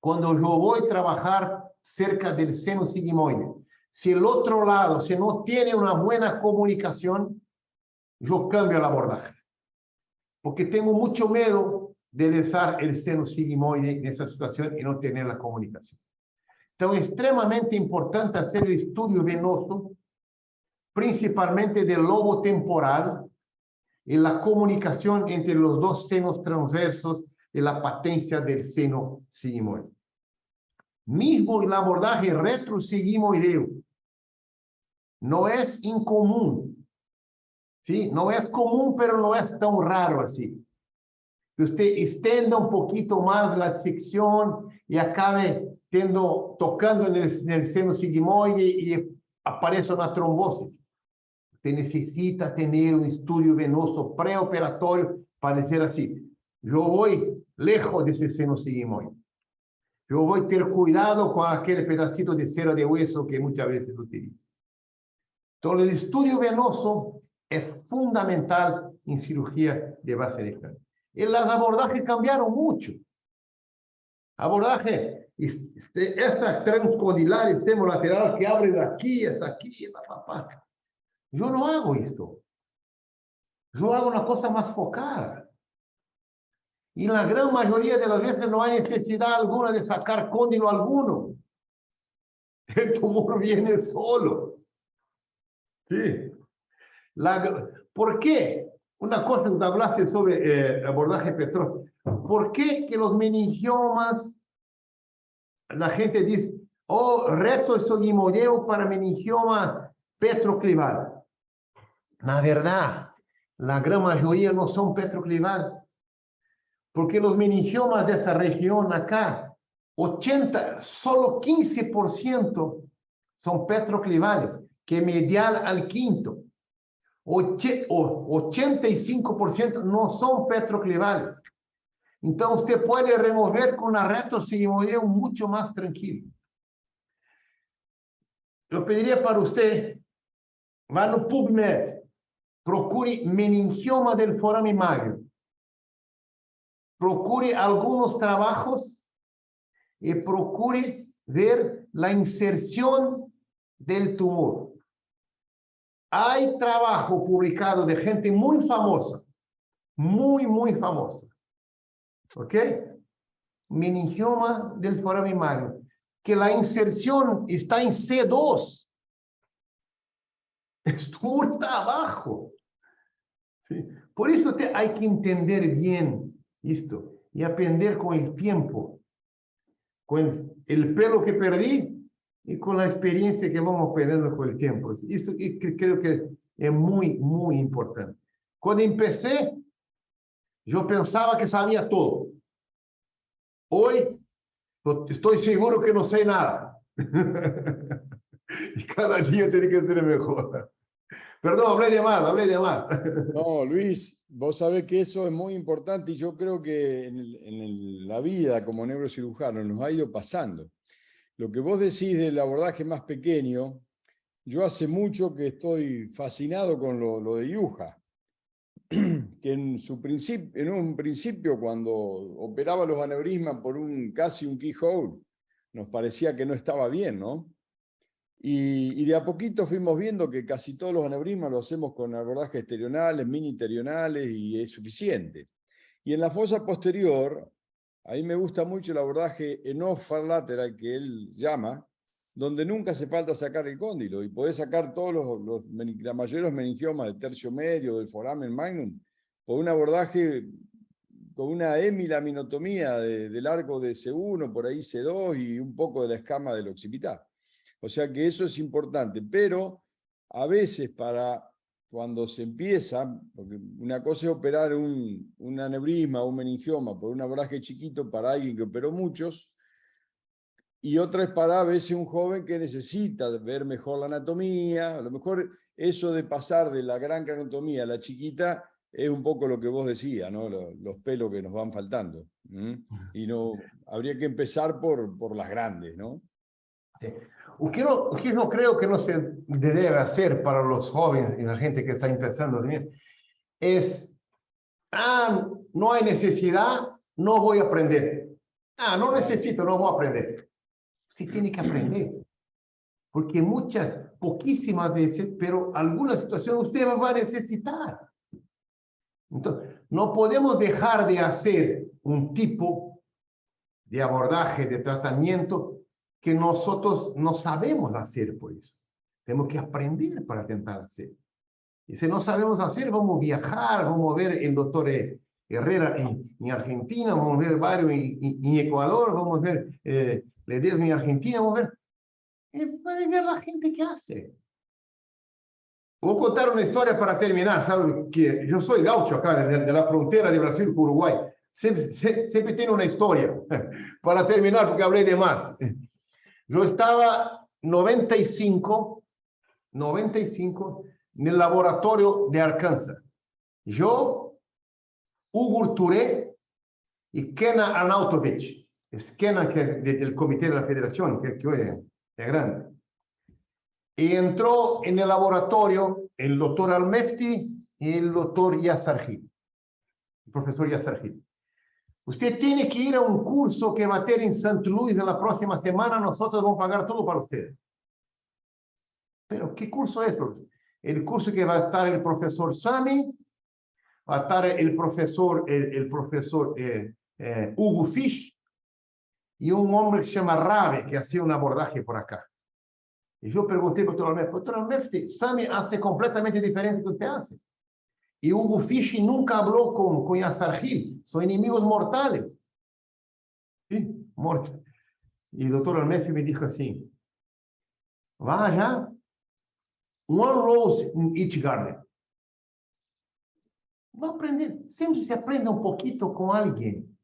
cuando yo voy a trabajar cerca del seno sigmoide, si el otro lado, si no tiene una buena comunicación, yo cambio el abordaje. Porque tengo mucho miedo de lesar el seno sigmoide en esa situación y no tener la comunicación. Entonces, es extremadamente importante hacer el estudio venoso, principalmente del lobo temporal, y la comunicación entre los dos senos transversos de la patencia del seno sigmoide. Mismo el abordaje retrosigmoideo no es incomún, ¿sí? No es común, pero no es tan raro así. Que usted extienda un poquito más la sección y acabe tocando en el seno sigmoide y aparece una trombosis. Usted necesita tener un estudio venoso preoperatorio para decir así, yo voy lejos de ese seno sigmoide. Yo voy a tener cuidado con aquel pedacito de cera de hueso que muchas veces utilizo. Entonces, el estudio venoso es fundamental en cirugía de base de cráneo. Y los abordajes cambiaron mucho. Abordaje, esta transcondilar, extremo lateral que abre de aquí hasta aquí, papá. Yo no hago esto. Yo hago una cosa más focada. Y la gran mayoría de las veces no hay necesidad alguna de sacar cóndilo alguno. El tumor viene solo. Sí. ¿Por qué? Una cosa que hablaste sobre abordaje petróleo. ¿Por qué que los meningiomas, la gente dice, oh, retrosigmoideo para meningioma petroclival? La verdad, la gran mayoría no son petroclival. Porque los meningiomas de esa región acá, solo 15% son petroclivales, que medial al quinto. 85% no son petroclivales. Entonces usted puede remover con una retrosigmoideo mucho más tranquilo. Yo pediría para usted, vá no PubMed, procure meningioma del foramen magno, procure algunos trabajos y procure ver la inserción del tumor. Hay trabajo publicado de gente muy famosa, muy famosa, ¿ok? Meningioma del foramen magno, que la inserción está en C2. El tumor está abajo. ¿Sí? Por eso hay que entender bien esto y aprender con el tiempo, con el pelo que perdí y con la experiencia que vamos perdiendo con el tiempo. Eso creo que es muy importante. Cuando empecé, yo pensaba que sabía todo. Hoy estoy seguro que no sé nada. Y cada día tiene que ser mejor. Perdón, hablé de más. No, Luis, vos sabés que eso es muy importante y yo creo que en la vida como neurocirujano nos ha ido pasando. Lo que vos decís del abordaje más pequeño, yo hace mucho que estoy fascinado con lo de Yuja, que en un principio cuando operaba los aneurismas por casi un keyhole, nos parecía que no estaba bien, ¿no? Y de a poquito fuimos viendo que casi todos los aneurismas lo hacemos con abordajes exterionales, mini-terionales y es suficiente. Y en la fosa posterior, ahí me gusta mucho el abordaje enough lateral que él llama, donde nunca hace falta sacar el cóndilo y podés sacar todos la mayoría de los meningiomas del tercio medio, del foramen magnum, por un abordaje con una hemilaminotomía del arco de C1, por ahí C2 y un poco de la escama del occipital. O sea que eso es importante, pero a veces cuando se empieza, porque una cosa es operar un aneurisma o un meningioma por un abordaje chiquito para alguien que operó muchos, y otra es para a veces un joven que necesita ver mejor la anatomía. A lo mejor eso de pasar de la gran craniostomía a la chiquita es un poco lo que vos decías, ¿no? Los pelos que nos van faltando. Y no, habría que empezar por las grandes, ¿no? Sí. O que no creo que no se debe hacer para los jóvenes y la gente que está empezando bien es, no hay necesidad, no voy a aprender. No necesito, no voy a aprender. Usted tiene que aprender. Porque poquísimas veces, pero alguna situación usted va a necesitar. Entonces, no podemos dejar de hacer un tipo de abordaje, de tratamiento que nosotros no sabemos hacer por eso. Tenemos que aprender para intentar hacer. Y si no sabemos hacer, vamos a viajar, vamos a ver el doctor Herrera en Argentina, vamos a ver varios en Ecuador, vamos a ver Ledesma en Argentina, vamos a ver. Y puede ver la gente que hace. Voy a contar una historia para terminar. ¿Sabe? Que yo soy gaucho acá, de la frontera de Brasil con Uruguay. Siempre tiene una historia para terminar, porque hablé de más. Yo estaba 95 en el laboratorio de Arkansas. Yo, Hugo Touré y Kenan Arnautovic. Es Kenan del comité de la federación, que hoy es grande. Y entró en el laboratorio el doctor Almefti y el doctor Yassargil, el profesor Yassargil. Usted tiene que ir a un curso que va a tener en St. Louis en la próxima semana. Nosotros vamos a pagar todo para ustedes. Pero, ¿qué curso es, profesor? El curso que va a estar el profesor Sami, va a estar el profesor Hugo Fish y un hombre que se llama Rave, que hacía un abordaje por acá. Y yo pregunté al doctor Almefti, Sami hace completamente diferente que usted hace. Y Hugo Fish nunca habló con Yassargil. Son enemigos mortales. ¿Sí? Mortales. Y el doctor Almefti me dijo así, vaya, one rose in each garden. Va a aprender. Siempre se aprende un poquito con alguien.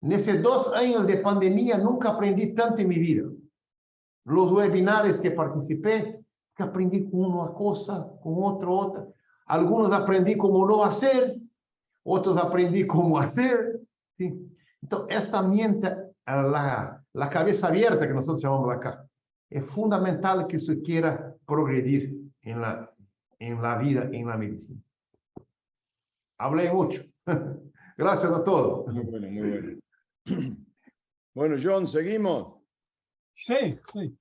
En esos 2 años de pandemia nunca aprendí tanto en mi vida. Los webinars que participé que aprendí con una cosa, con otra. Algunos aprendí cómo no hacer, otros aprendí cómo hacer. ¿Sí? Entonces, esta mente, la cabeza abierta que nosotros llamamos acá, es fundamental que usted quiera progredir en la vida, en la medicina. Hablé mucho. Gracias a todos. Muy bueno, muy bueno. Bueno, John, seguimos. Sí, sí,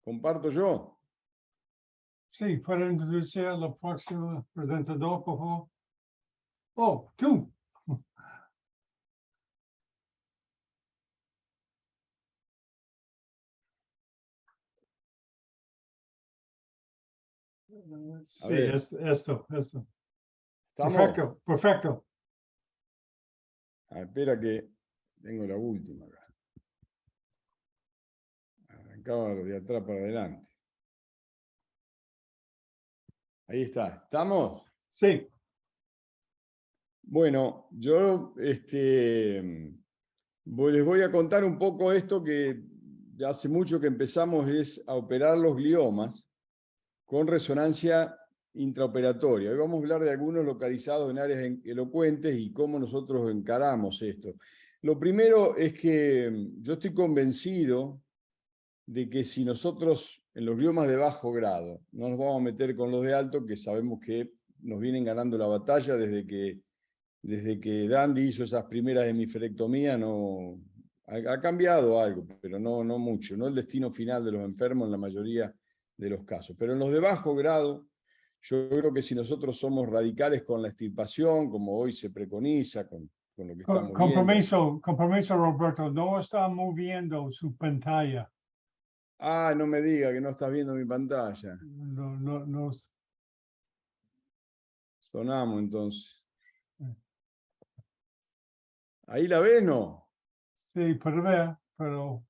Comparto yo. sí, para introducir a la próxima presentador, por favor. Oh, tú. Sí, ver. esto. ¿Estamos? Perfecto, perfecto. Espera que tengo la última acá. Arrancaba de atrás para adelante. Ahí está. ¿Estamos? Sí, Bueno, yo les voy a contar un poco esto que ya hace mucho que empezamos, es a operar los gliomas con resonancia intraoperatoria. Hoy vamos a hablar de algunos localizados en áreas elocuentes y cómo nosotros encaramos esto. Lo primero es que yo estoy convencido de que si nosotros en los gliomas de bajo grado no nos vamos a meter con los de alto, que sabemos que nos vienen ganando la batalla desde que Dandy hizo esas primeras hemisferectomías, no, ha cambiado algo, pero no mucho, no el destino final de los enfermos en la mayoría de los casos. Pero en los de bajo grado, yo creo que si nosotros somos radicales con la extirpación, como hoy se preconiza, con lo que estamos viendo. Compromiso, Roberto, no está moviendo su pantalla. Ah, no me diga que no estás viendo mi pantalla. No. Sonamos entonces. ¿Ahí la ves, no? Sí, puede ver, pero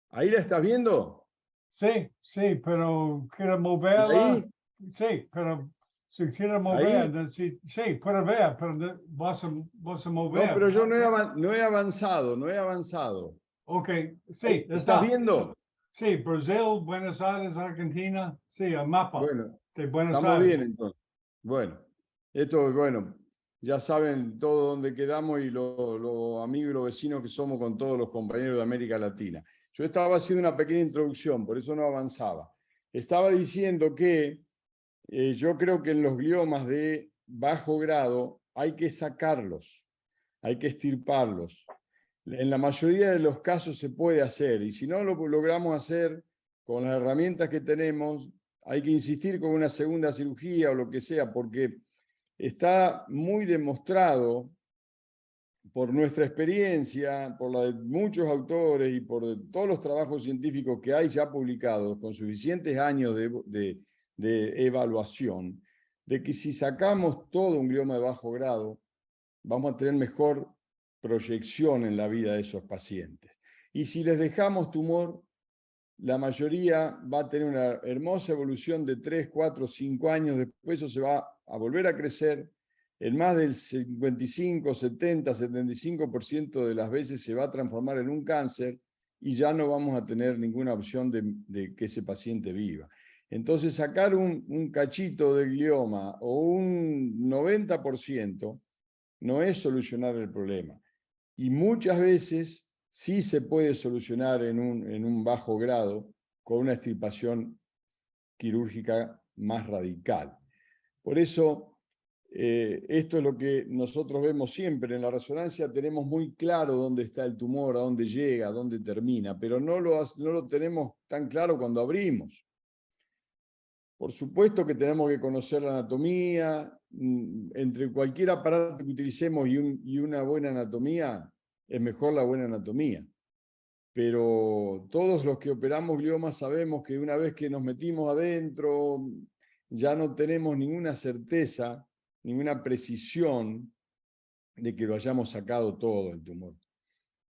¿Ahí la estás viendo? sí, pero quiere ¿Y moverla. ahí? Sí, pero si quiere mover, sí, puede ver, pero vas a No, mover. pero yo no he avanzado. Ok, sí, ¿Ahí? ¿Estás está. viendo? Sí, Brasil, Buenos Aires, Argentina. Sí, el mapa Bueno, de Buenos estamos bien Aires. entonces. Bueno, bueno, ya saben todo dónde quedamos y los amigos y los vecinos que somos con todos los compañeros de América Latina. Yo estaba haciendo una pequeña introducción, por eso no avanzaba. Estaba diciendo que yo creo que en los gliomas de bajo grado hay que sacarlos, hay que extirparlos. En la mayoría de los casos se puede hacer, y si no lo logramos hacer con las herramientas que tenemos, hay que insistir con una segunda cirugía o lo que sea, porque está muy demostrado por nuestra experiencia, por la de muchos autores y por todos los trabajos científicos que hay ya publicados con suficientes años de evaluación, de que si sacamos todo un glioma de bajo grado, vamos a tener mejor proyección en la vida de esos pacientes. Y si les dejamos tumor, la mayoría va a tener una hermosa evolución de 3, 4, 5 años, después eso se va a volver a crecer. En más del 55, 70, 75% de las veces se va a transformar en un cáncer y ya no vamos a tener ninguna opción de que ese paciente viva. Entonces, sacar un cachito de glioma o un 90% no es solucionar el problema. Y muchas veces sí se puede solucionar en un bajo grado con una extirpación quirúrgica más radical. Por eso, esto es lo que nosotros vemos siempre. En la resonancia tenemos muy claro dónde está el tumor, a dónde llega, a dónde termina, pero no lo tenemos tan claro cuando abrimos. Por supuesto que tenemos que conocer la anatomía. Entre cualquier aparato que utilicemos y una buena anatomía, es mejor la buena anatomía. Pero todos los que operamos gliomas sabemos que una vez que nos metimos adentro, ya no tenemos ninguna certeza, ninguna precisión de que lo hayamos sacado todo el tumor.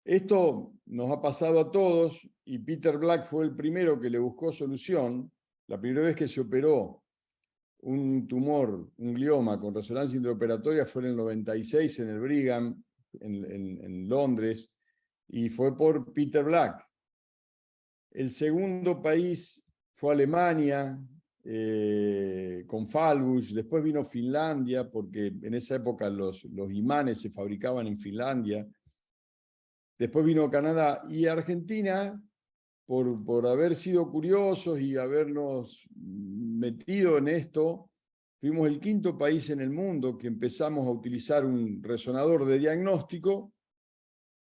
Esto nos ha pasado a todos y Peter Black fue el primero que le buscó solución. La primera vez que se operó un tumor, un glioma con resonancia intraoperatoria fue en el 96 en el Brigham, en Londres, y fue por Peter Black. El segundo país fue a Alemania con Falbush, después vino Finlandia, porque en esa época los imanes se fabricaban en Finlandia, después vino Canadá y Argentina, por haber sido curiosos y habernos metido en esto, fuimos el 5º país en el mundo que empezamos a utilizar un resonador de diagnóstico,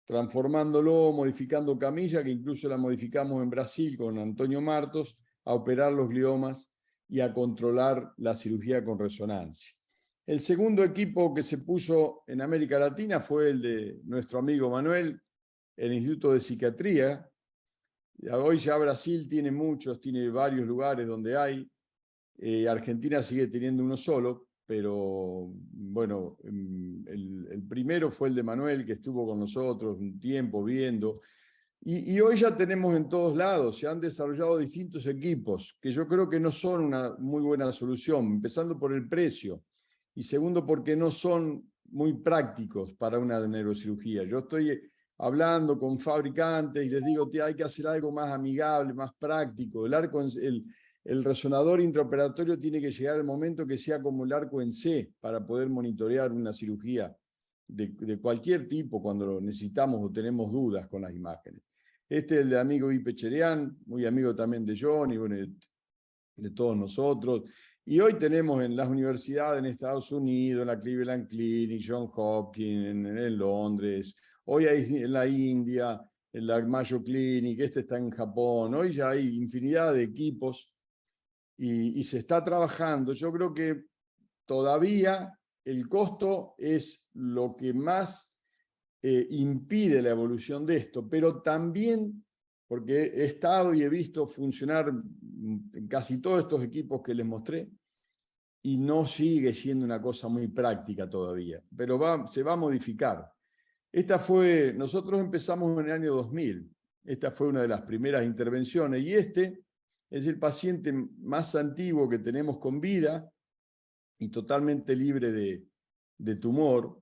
transformándolo, modificando camilla, que incluso la modificamos en Brasil con Antonio Martos, a operar los gliomas y a controlar la cirugía con resonancia. El segundo equipo que se puso en América Latina fue el de nuestro amigo Manuel, el Instituto de Psiquiatría. Hoy ya Brasil tiene muchos, tiene varios lugares donde hay. Argentina sigue teniendo uno solo, pero bueno, el primero fue el de Manuel, que estuvo con nosotros un tiempo viendo. Y hoy ya tenemos en todos lados, se han desarrollado distintos equipos, que yo creo que no son una muy buena solución, empezando por el precio, y segundo porque no son muy prácticos para una neurocirugía. Yo estoy hablando con fabricantes y les digo, hay que hacer algo más amigable, más práctico. El resonador intraoperatorio tiene que llegar al momento que sea como el arco en C para poder monitorear una cirugía de cualquier tipo cuando lo necesitamos o tenemos dudas con las imágenes. Este es el de amigo Ipe Cherian, muy amigo también de Johnny, bueno, de todos nosotros. Y hoy tenemos en las universidades en Estados Unidos, en la Cleveland Clinic, Johns Hopkins, en Londres, hoy hay en la India, en la Mayo Clinic, este está en Japón, hoy ya hay infinidad de equipos y se está trabajando. Yo creo que todavía el costo es lo que más impide la evolución de esto, pero también porque he estado y he visto funcionar en casi todos estos equipos que les mostré y no sigue siendo una cosa muy práctica todavía, pero se va a modificar. Nosotros empezamos en el año 2000, esta fue una de las primeras intervenciones y este es el paciente más antiguo que tenemos con vida y totalmente libre de tumor.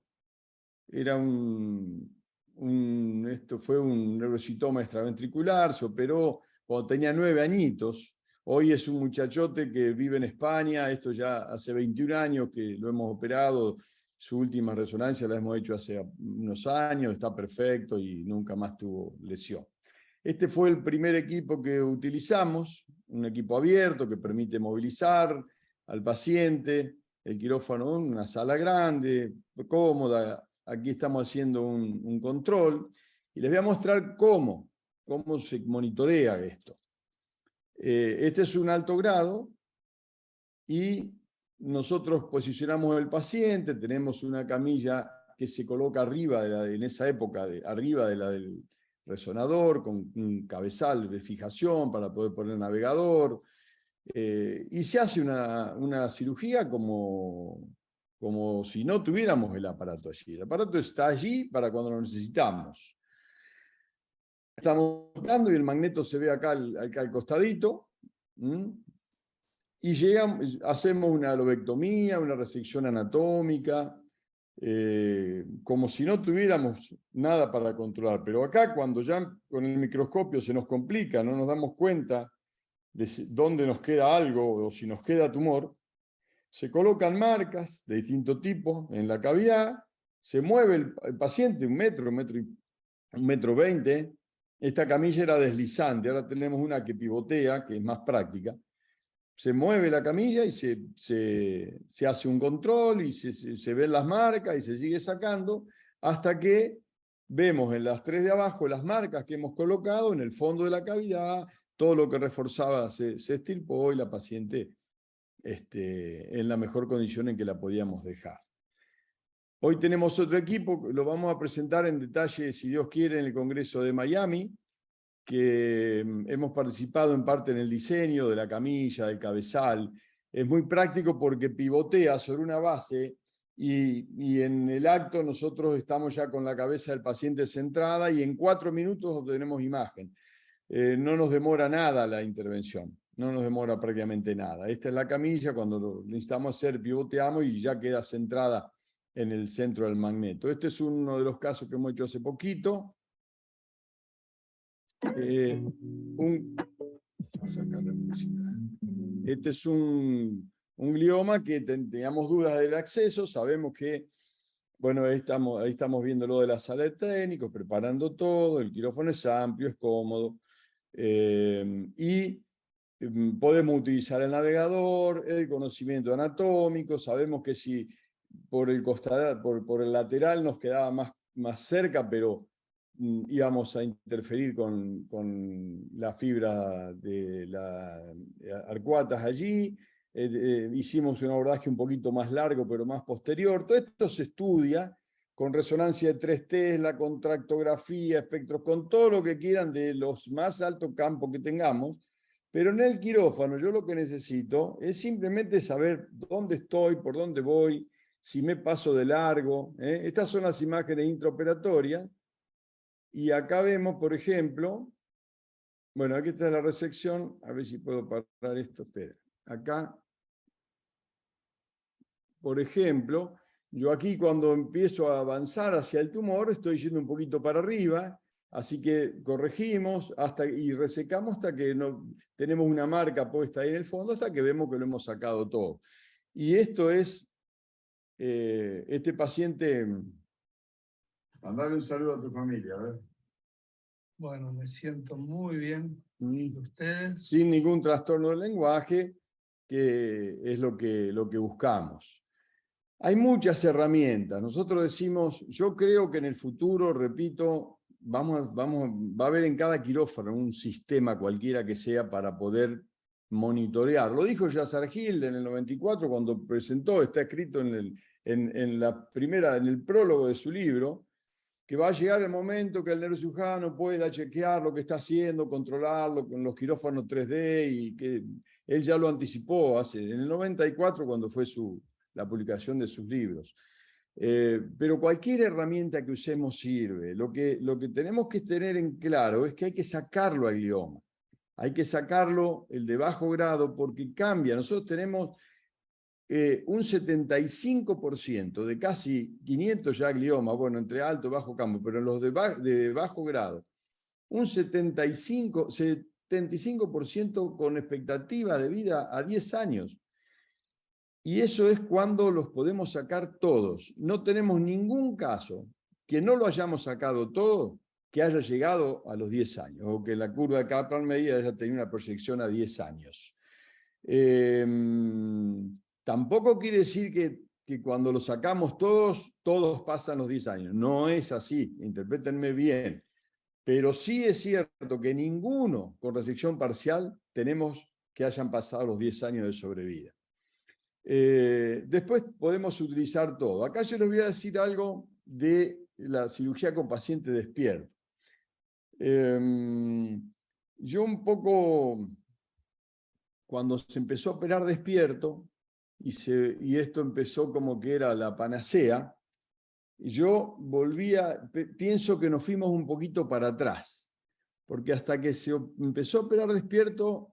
Era esto fue un neurocitoma extraventricular, se operó cuando tenía 9 añitos. Hoy es un muchachote que vive en España, esto ya hace 21 años que lo hemos operado, su última resonancia la hemos hecho hace unos años, está perfecto y nunca más tuvo lesión. Este fue el primer equipo que utilizamos, un equipo abierto que permite movilizar al paciente, el quirófano en una sala grande, cómoda. Aquí estamos haciendo un control y les voy a mostrar cómo se monitorea esto. Este es un alto grado y nosotros posicionamos al paciente, tenemos una camilla que se coloca arriba, en esa época, arriba de la del resonador, con un cabezal de fijación para poder poner navegador, y se hace una cirugía como si no tuviéramos el aparato allí. El aparato está allí para cuando lo necesitamos. Estamos tocando y el magneto se ve acá al costadito. Y hacemos una lobectomía, una resección anatómica, como si no tuviéramos nada para controlar. Pero acá, cuando ya con el microscopio se nos complica, no nos damos cuenta de dónde nos queda algo o si nos queda tumor, se colocan marcas de distinto tipo en la cavidad, se mueve el paciente 1,20 m. Esta camilla era deslizante, ahora tenemos una que pivotea, que es más práctica. Se mueve la camilla y se hace un control y se ven las marcas y se sigue sacando hasta que vemos en las 3 de abajo las marcas que hemos colocado en el fondo de la cavidad, todo lo que reforzaba se extirpó y la paciente en la mejor condición en que la podíamos dejar. Hoy tenemos otro equipo, lo vamos a presentar en detalle, si Dios quiere, en el Congreso de Miami, que hemos participado en parte en el diseño de la camilla, del cabezal. Es muy práctico porque pivotea sobre una base y en el acto nosotros estamos ya con la cabeza del paciente centrada y en 4 minutos obtenemos imagen. No nos demora nada la intervención, no nos demora prácticamente nada. Esta es la camilla, cuando lo necesitamos hacer pivoteamos y ya queda centrada en el centro del magneto. Este es uno de los casos que hemos hecho hace poquito. Vamos a sacar la publicidad. Este es un glioma que teníamos dudas del acceso, sabemos que, bueno, ahí estamos viendo lo de la sala de técnicos, preparando todo, el quirófano es amplio, es cómodo, y podemos utilizar el navegador, el conocimiento anatómico, sabemos que si por el por el lateral nos quedaba más cerca, pero íbamos a interferir con la fibra de las arcuatas allí. Hicimos un abordaje un poquito más largo, pero más posterior. Todo esto se estudia con resonancia de 3 Tesla, con tractografía, espectros, con todo lo que quieran de los más altos campos que tengamos. Pero en el quirófano yo lo que necesito es simplemente saber dónde estoy, por dónde voy, si me paso de largo. Estas son las imágenes intraoperatorias. Y acá vemos, por ejemplo, bueno, aquí está la resección, a ver si puedo parar esto, espera. Acá, por ejemplo, yo aquí cuando empiezo a avanzar hacia el tumor, estoy yendo un poquito para arriba, así que corregimos y resecamos hasta que tenemos una marca puesta ahí en el fondo, hasta que vemos que lo hemos sacado todo. Y esto es, este paciente, mandale un saludo a tu familia, a ver. Bueno, me siento muy bien. ¿Y ustedes? Sin ningún trastorno del lenguaje, que es lo que buscamos. Hay muchas herramientas. Nosotros decimos, yo creo que en el futuro, repito, va a haber en cada quirófano un sistema cualquiera que sea para poder monitorear. Lo dijo Yasser Gil en el 94 cuando presentó, está escrito en el prólogo de su libro, que va a llegar el momento que el neurocirujano pueda chequear lo que está haciendo, controlarlo con los quirófanos 3D, y que él ya lo anticipó en el 94 cuando fue la publicación de sus libros. Pero cualquier herramienta que usemos sirve. Lo que tenemos que tener en claro es que hay que sacarlo al glioma. Hay que sacarlo el de bajo grado porque cambia. Nosotros tenemos un 75% de casi 500 ya gliomas, bueno, entre alto y bajo campo, pero en los de bajo grado, un 75% con expectativa de vida a 10 años. Y eso es cuando los podemos sacar todos. No tenemos ningún caso que no lo hayamos sacado todo, que haya llegado a los 10 años, o que la curva de Kaplan-Meier haya tenido una proyección a 10 años. Tampoco quiere decir que cuando lo sacamos todos pasan los 10 años. No es así, interprétenme bien. Pero sí es cierto que ninguno con resección parcial tenemos que hayan pasado los 10 años de sobrevida. Después podemos utilizar todo. Acá yo les voy a decir algo de la cirugía con paciente despierto. Yo un poco, cuando se empezó a operar despierto, y esto empezó como que era la panacea, yo pienso que nos fuimos un poquito para atrás, porque hasta que se empezó a operar despierto,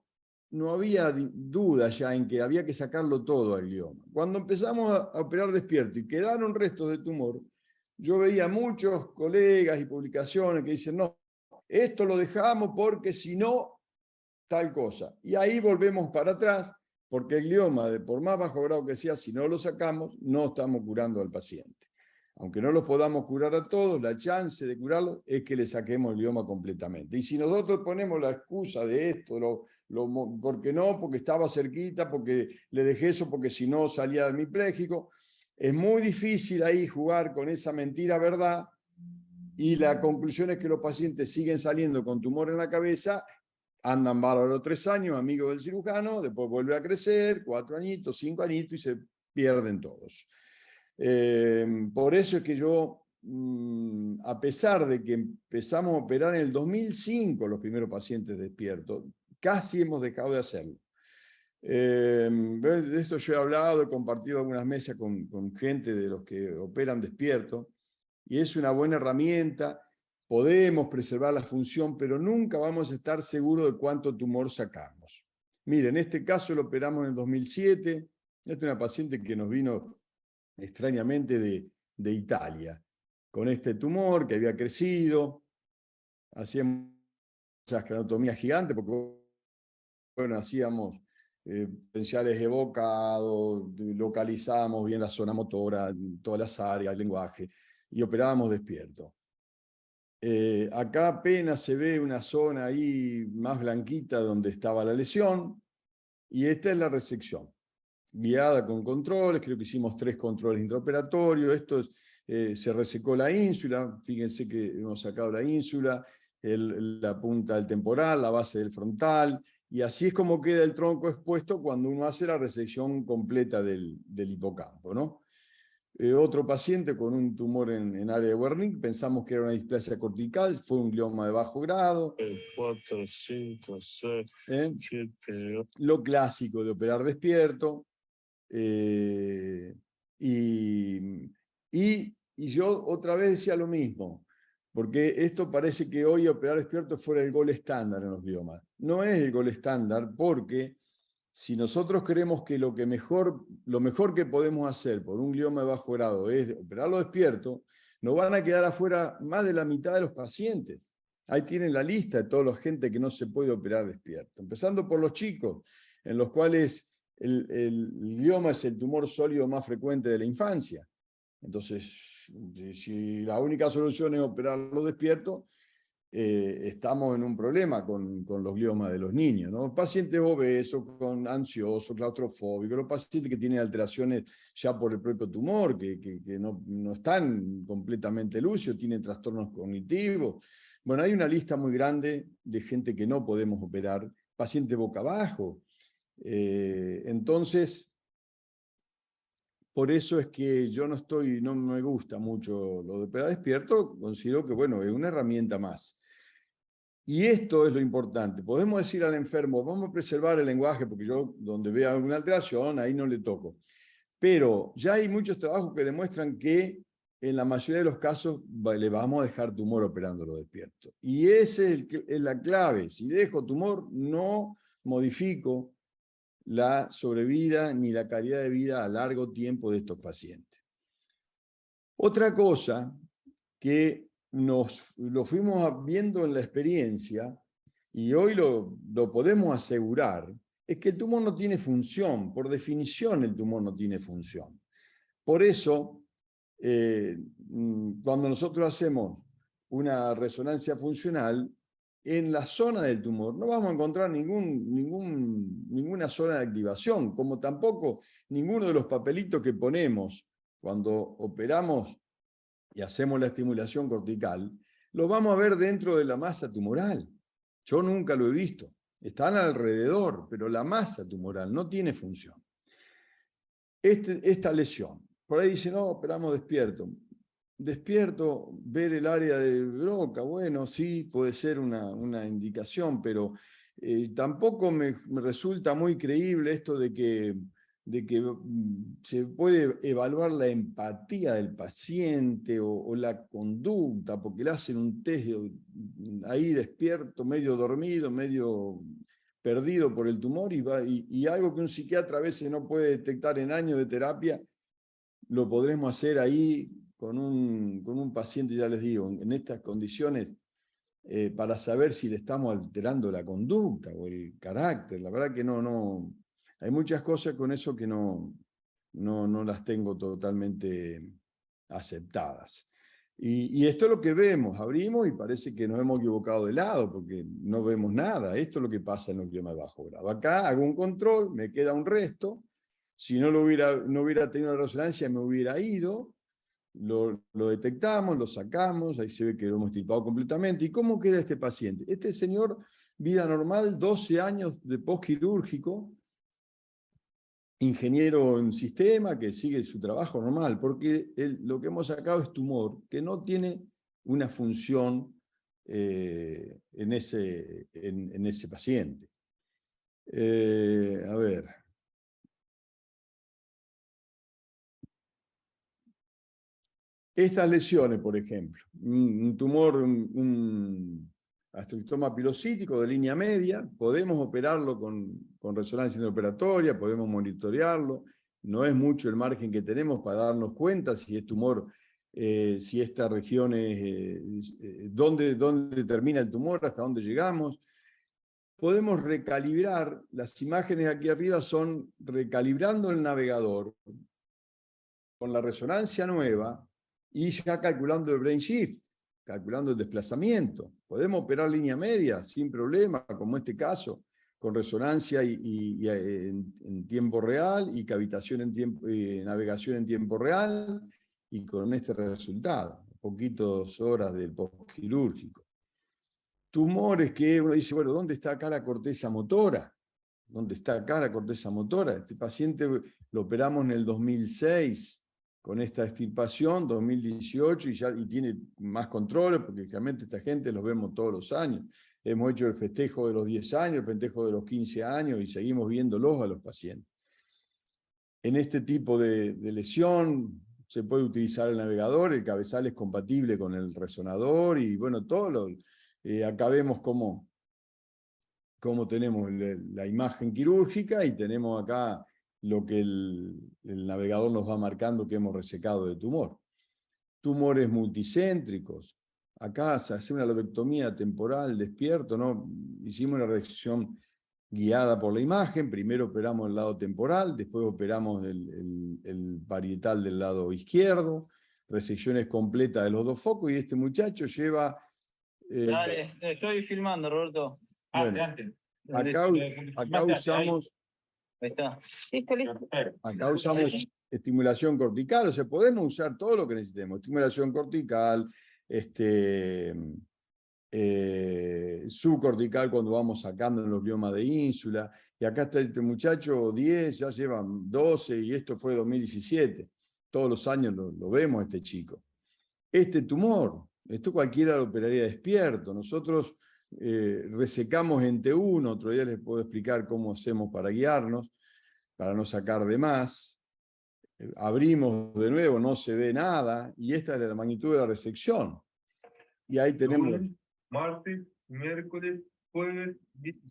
no había duda ya en que había que sacarlo todo al glioma. Cuando empezamos a operar despierto y quedaron restos de tumor, yo veía muchos colegas y publicaciones que dicen, no, esto lo dejamos porque si no, tal cosa. Y ahí volvemos para atrás, porque el glioma, por más bajo grado que sea, si no lo sacamos, no estamos curando al paciente. Aunque no los podamos curar a todos, la chance de curarlo es que le saquemos el glioma completamente. Y si nosotros ponemos la excusa de esto, porque no, porque estaba cerquita, porque le dejé eso, porque si no salía hemipléjico, es muy difícil ahí jugar con esa mentira verdad, y la conclusión es que los pacientes siguen saliendo con tumor en la cabeza, andan bárbaros 3 años, amigos del cirujano, después vuelve a crecer, 4 añitos, 5 añitos, y se pierden todos. Por eso es que yo, a pesar de que empezamos a operar en el 2005 los primeros pacientes despiertos, casi hemos dejado de hacerlo. De esto yo he hablado, he compartido algunas mesas con gente de los que operan despiertos, y es una buena herramienta. Podemos preservar la función, pero nunca vamos a estar seguros de cuánto tumor sacamos. Miren, en este caso lo operamos en el 2007. Esta es una paciente que nos vino extrañamente de Italia, con este tumor que había crecido. Hacíamos esclerotomía gigante, porque bueno, hacíamos potenciales evocados, localizábamos bien la zona motora, todas las áreas, el lenguaje, y operábamos despierto. Acá apenas se ve una zona ahí más blanquita donde estaba la lesión, y esta es la resección, guiada con controles. Creo que hicimos 3 controles intraoperatorios. Esto es, se resecó la ínsula, fíjense que hemos sacado la ínsula, la punta del temporal, la base del frontal, y así es como queda el tronco expuesto cuando uno hace la resección completa del hipocampo, ¿no? Otro paciente con un tumor en área de Wernicke, pensamos que era una displasia cortical, fue un glioma de bajo grado. 4, 5, 6, 7, Lo clásico de operar despierto. Y yo otra vez decía lo mismo, porque esto parece que hoy operar despierto fuera el gol estándar en los gliomas. No es el gol estándar, porque si nosotros creemos que lo mejor que podemos hacer por un glioma de bajo grado es operarlo despierto, nos van a quedar afuera más de la mitad de los pacientes. Ahí tienen la lista de toda la gente que no se puede operar despierto, empezando por los chicos, en los cuales el glioma es el tumor sólido más frecuente de la infancia. Entonces, si la única solución es operarlo despierto, estamos en un problema con los gliomas de los niños, ¿no? Pacientes obesos, ansiosos, claustrofóbicos, los pacientes que tienen alteraciones ya por el propio tumor, que no están completamente lúcidos, tienen trastornos cognitivos. Bueno, hay una lista muy grande de gente que no podemos operar, pacientes boca abajo. Entonces, por eso es que yo no me gusta mucho lo de operar despierto, considero que, bueno, es una herramienta más. Y esto es lo importante. Podemos decir al enfermo, vamos a preservar el lenguaje, porque yo donde vea alguna alteración, ahí no le toco. Pero ya hay muchos trabajos que demuestran que en la mayoría de los casos le vamos a dejar tumor operándolo despierto. Y esa es la clave. Si dejo tumor, no modifico la sobrevida ni la calidad de vida a largo tiempo de estos pacientes. Otra cosa que lo fuimos viendo en la experiencia, y hoy lo podemos asegurar, es que el tumor no tiene función. Por definición, el tumor no tiene función. Por eso, cuando nosotros hacemos una resonancia funcional, en la zona del tumor no vamos a encontrar ninguna zona de activación, como tampoco ninguno de los papelitos que ponemos cuando operamos y hacemos la estimulación cortical, lo vamos a ver dentro de la masa tumoral. Yo nunca lo he visto. Están alrededor, pero la masa tumoral no tiene función. Esta lesión, por ahí dice, no, operamos despierto. Despierto, ver el área de Broca, bueno, sí, puede ser una indicación, pero tampoco me resulta muy creíble esto de que se puede evaluar la empatía del paciente o la conducta, porque le hacen un test ahí despierto, medio dormido, medio perdido por el tumor, y algo que un psiquiatra a veces no puede detectar en años de terapia, lo podremos hacer ahí con un paciente, ya les digo, en estas condiciones, para saber si le estamos alterando la conducta o el carácter. La verdad que no hay muchas cosas con eso que no las tengo totalmente aceptadas. Y esto es lo que vemos, abrimos y parece que nos hemos equivocado de lado, porque no vemos nada. Esto es lo que pasa en los gliomas de bajo grado. Acá hago un control, me queda un resto. Si no hubiera tenido la resonancia, me hubiera ido. Lo detectamos, lo sacamos, ahí se ve que lo hemos extirpado completamente. ¿Y cómo queda este paciente? Este señor, vida normal, 12 años de postquirúrgico, ingeniero en sistema, que sigue su trabajo normal, porque lo que hemos sacado es tumor, que no tiene una función en ese paciente. A ver. Estas lesiones, por ejemplo, un tumor, un astrocitoma pilocítico de línea media, podemos operarlo con resonancia intraoperatoria, podemos monitorearlo, no es mucho el margen que tenemos para darnos cuenta si es tumor, si esta región es, dónde termina el tumor, hasta dónde llegamos. podemos recalibrar, las imágenes aquí arriba son recalibrando el navegador con la resonancia nueva y ya calculando el brain shift, calculando el desplazamiento. Podemos operar línea media sin problema, como este caso, con resonancia en tiempo real y cavitación en tiempo, navegación en tiempo real, y con este resultado, poquitas horas del postquirúrgico. Tumores que uno dice, bueno, ¿dónde está acá la corteza motora? ¿Dónde está acá la corteza motora? Este paciente lo operamos en el 2006 con esta extirpación, 2018, y tiene más controles, porque realmente esta gente los vemos todos los años. Hemos hecho el festejo de los 10 años, el festejo de los 15 años, y seguimos viéndolos a los pacientes. En este tipo de lesión se puede utilizar el navegador, el cabezal es compatible con el resonador, y bueno, acá vemos cómo tenemos la imagen quirúrgica, y tenemos acá lo que el navegador nos va marcando que hemos resecado de tumor. Tumores multicéntricos. Acá se hace una lobectomía temporal despierto, ¿no? Hicimos una resección guiada por la imagen. Primero operamos el lado temporal, después operamos el parietal del lado izquierdo, resecciones completas de los dos focos, y este muchacho lleva... Dale, estoy filmando, Roberto. Bueno, acá usamos... Ahí está. Acá usamos estimulación cortical, o sea, podemos usar todo lo que necesitemos. Estimulación cortical, subcortical cuando vamos sacando en los biomas de ínsula. Y acá está este muchacho, 10, ya llevan 12, y esto fue 2017. Todos los años lo vemos este chico. Este tumor, esto cualquiera lo operaría despierto. Nosotros resecamos en T1, otro día les puedo explicar cómo hacemos para guiarnos, para no sacar de más. Abrimos de nuevo, no se ve nada, y esta es la magnitud de la resección. Y ahí tenemos Martes, miércoles, jueves,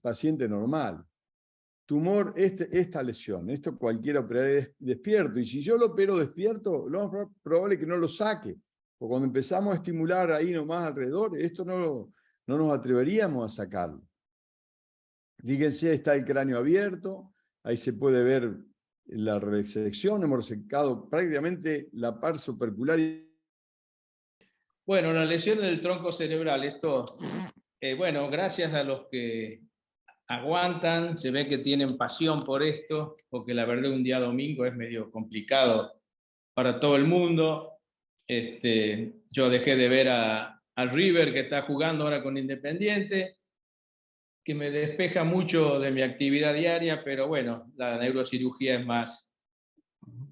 paciente normal. Tumor, esta lesión, esto cualquiera operaría despierto, y si yo lo opero despierto, lo más probable es que no lo saque, porque cuando empezamos a estimular ahí nomás alrededor, esto no nos atreveríamos a sacarlo. Fíjense, está el cráneo abierto, ahí se puede ver la resección, hemos resecado prácticamente la par supraocular. Bueno, la lesión del tronco cerebral, esto, bueno, gracias a los que aguantan, se ve que tienen pasión por esto, porque la verdad un día domingo es medio complicado para todo el mundo. Yo dejé de ver al River, que está jugando ahora con Independiente, que me despeja mucho de mi actividad diaria, pero bueno, la neurocirugía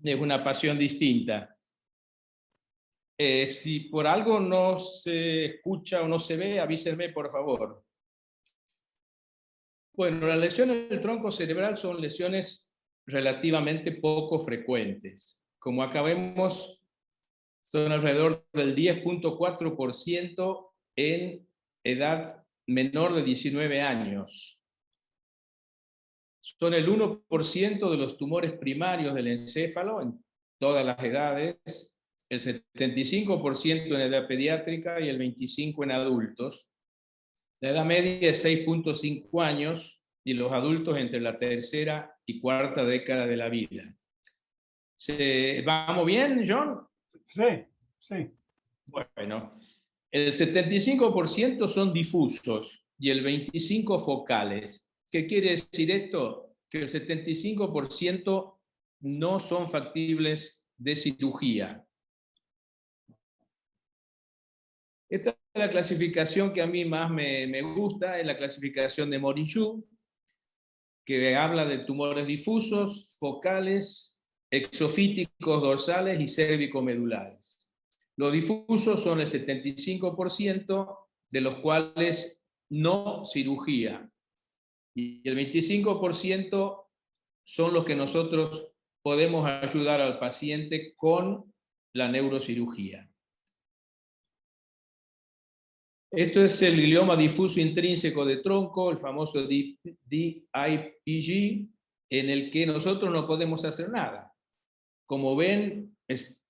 es una pasión distinta. Si por algo no se escucha o no se ve, avísenme por favor. Bueno, las lesiones del tronco cerebral son lesiones relativamente poco frecuentes. Como acá vemos, son alrededor del 10.4% en edad menor de 19 años. Son el 1% de los tumores primarios del encéfalo en todas las edades, el 75% en edad pediátrica y el 25% en adultos. La edad media es 6.5 años y los adultos entre la tercera y cuarta década de la vida. ¿Vamos bien, John? Sí. Bueno, el 75% son difusos y el 25% focales. ¿Qué quiere decir esto? Que el 75% no son factibles de cirugía. Esta es la clasificación que a mí más me gusta, es la clasificación de Morillou, que habla de tumores difusos, focales, exofíticos dorsales y cérvico-medulares. Los difusos son el 75%, de los cuales no cirugía. Y el 25% son los que nosotros podemos ayudar al paciente con la neurocirugía. Esto es el glioma difuso intrínseco de tronco, el famoso DIPG, en el que nosotros no podemos hacer nada. Como ven, es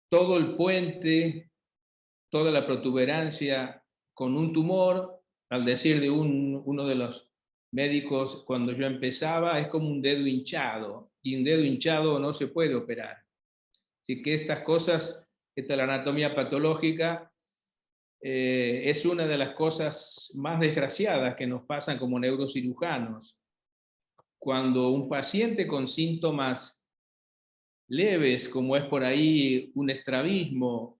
todo el puente, toda la protuberancia con un tumor, al decir de uno de los médicos, cuando yo empezaba, es como un dedo hinchado, y un dedo hinchado no se puede operar. Así que estas cosas, esta es la anatomía patológica, es una de las cosas más desgraciadas que nos pasan como neurocirujanos. Cuando un paciente con síntomas leves, como es por ahí un estrabismo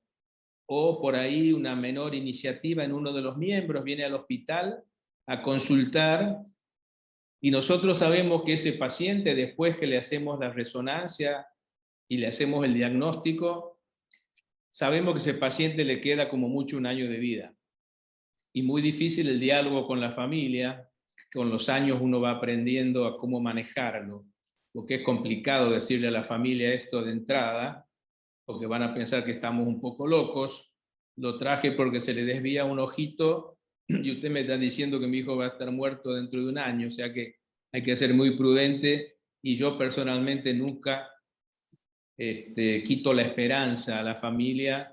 o por ahí una menor iniciativa en uno de los miembros, viene al hospital a consultar y nosotros sabemos que ese paciente, después que le hacemos la resonancia y le hacemos el diagnóstico, sabemos que ese paciente le queda como mucho un año de vida. Y muy difícil el diálogo con la familia. Con los años uno va aprendiendo a cómo manejarlo, porque es complicado decirle a la familia esto de entrada, porque van a pensar que estamos un poco locos. Lo traje porque se le desvía un ojito y usted me está diciendo que mi hijo va a estar muerto dentro de un año, o sea que hay que ser muy prudente y yo personalmente nunca quito la esperanza a la familia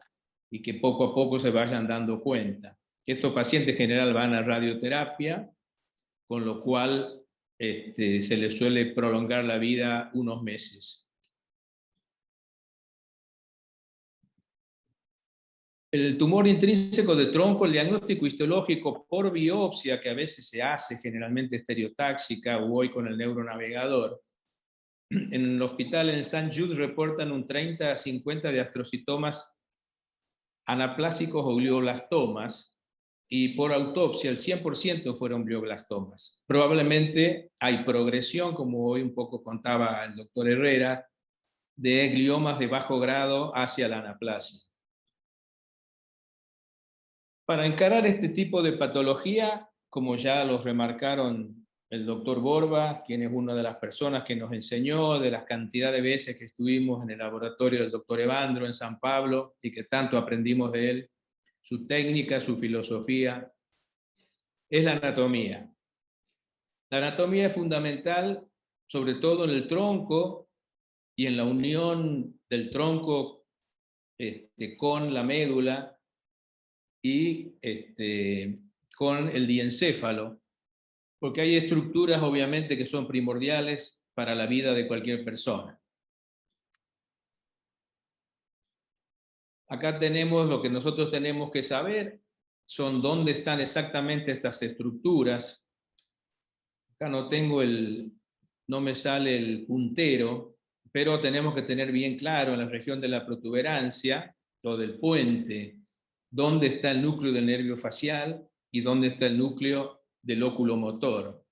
y que poco a poco se vayan dando cuenta. Estos pacientes en general van a radioterapia, con lo cual se les suele prolongar la vida unos meses. El tumor intrínseco de tronco, el diagnóstico histológico por biopsia, que a veces se hace generalmente estereotáxica o hoy con el neuronavegador, en el hospital en St. Jude reportan un 30 a 50 de astrocitomas anaplásicos o glioblastomas, y por autopsia el 100% fueron glioblastomas. Probablemente hay progresión, como hoy un poco contaba el doctor Herrera, de gliomas de bajo grado hacia la anaplasia. Para encarar este tipo de patología, como ya lo remarcaron el doctor Borba, quien es una de las personas que nos enseñó, de las cantidades de veces que estuvimos en el laboratorio del doctor Evandro en San Pablo y que tanto aprendimos de él, su técnica, su filosofía, es la anatomía. La anatomía es fundamental, sobre todo en el tronco y en la unión del tronco con la médula y con el diencéfalo, porque hay estructuras obviamente que son primordiales para la vida de cualquier persona. Acá tenemos lo que nosotros tenemos que saber, son dónde están exactamente estas estructuras. Acá no me sale el puntero, pero tenemos que tener bien claro en la región de la protuberancia o del puente, dónde está el núcleo del nervio facial y dónde está el núcleo del óculo motor.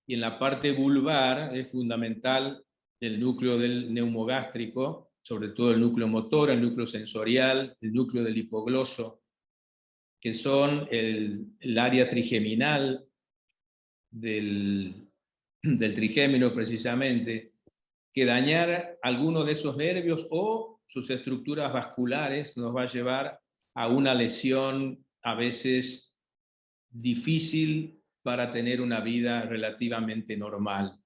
Y en la parte vulvar es fundamental el núcleo del neumogástrico, sobre todo el núcleo motor, el núcleo sensorial, el núcleo del hipogloso, que son el área trigeminal del trigémino precisamente, que dañar alguno de esos nervios o sus estructuras vasculares nos va a llevar a una lesión a veces difícil para tener una vida relativamente normal.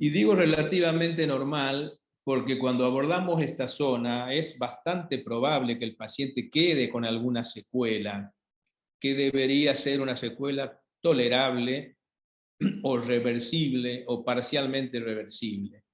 Y digo relativamente normal porque cuando abordamos esta zona es bastante probable que el paciente quede con alguna secuela, que debería ser una secuela tolerable o reversible o parcialmente reversible.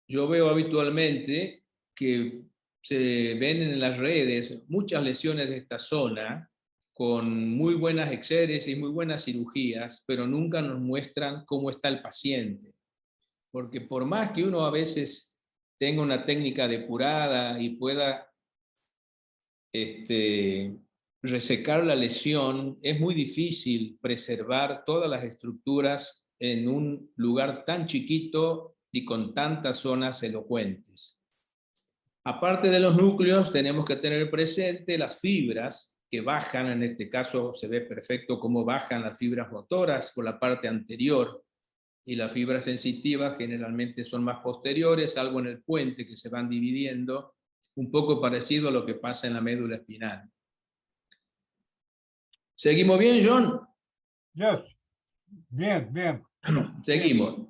Yo veo habitualmente que se ven en las redes muchas lesiones de esta zona con muy buenas exéresis y muy buenas cirugías, pero nunca nos muestran cómo está el paciente. Porque por más que uno a veces tenga una técnica depurada y pueda resecar la lesión, es muy difícil preservar todas las estructuras en un lugar tan chiquito y con tantas zonas elocuentes. Aparte de los núcleos, tenemos que tener presente las fibras que bajan, en este caso se ve perfecto cómo bajan las fibras motoras por la parte anterior, y las fibras sensitivas generalmente son más posteriores, algo en el puente que se van dividiendo, un poco parecido a lo que pasa en la médula espinal. ¿Seguimos bien, John? Yes. Bien, bien. Seguimos.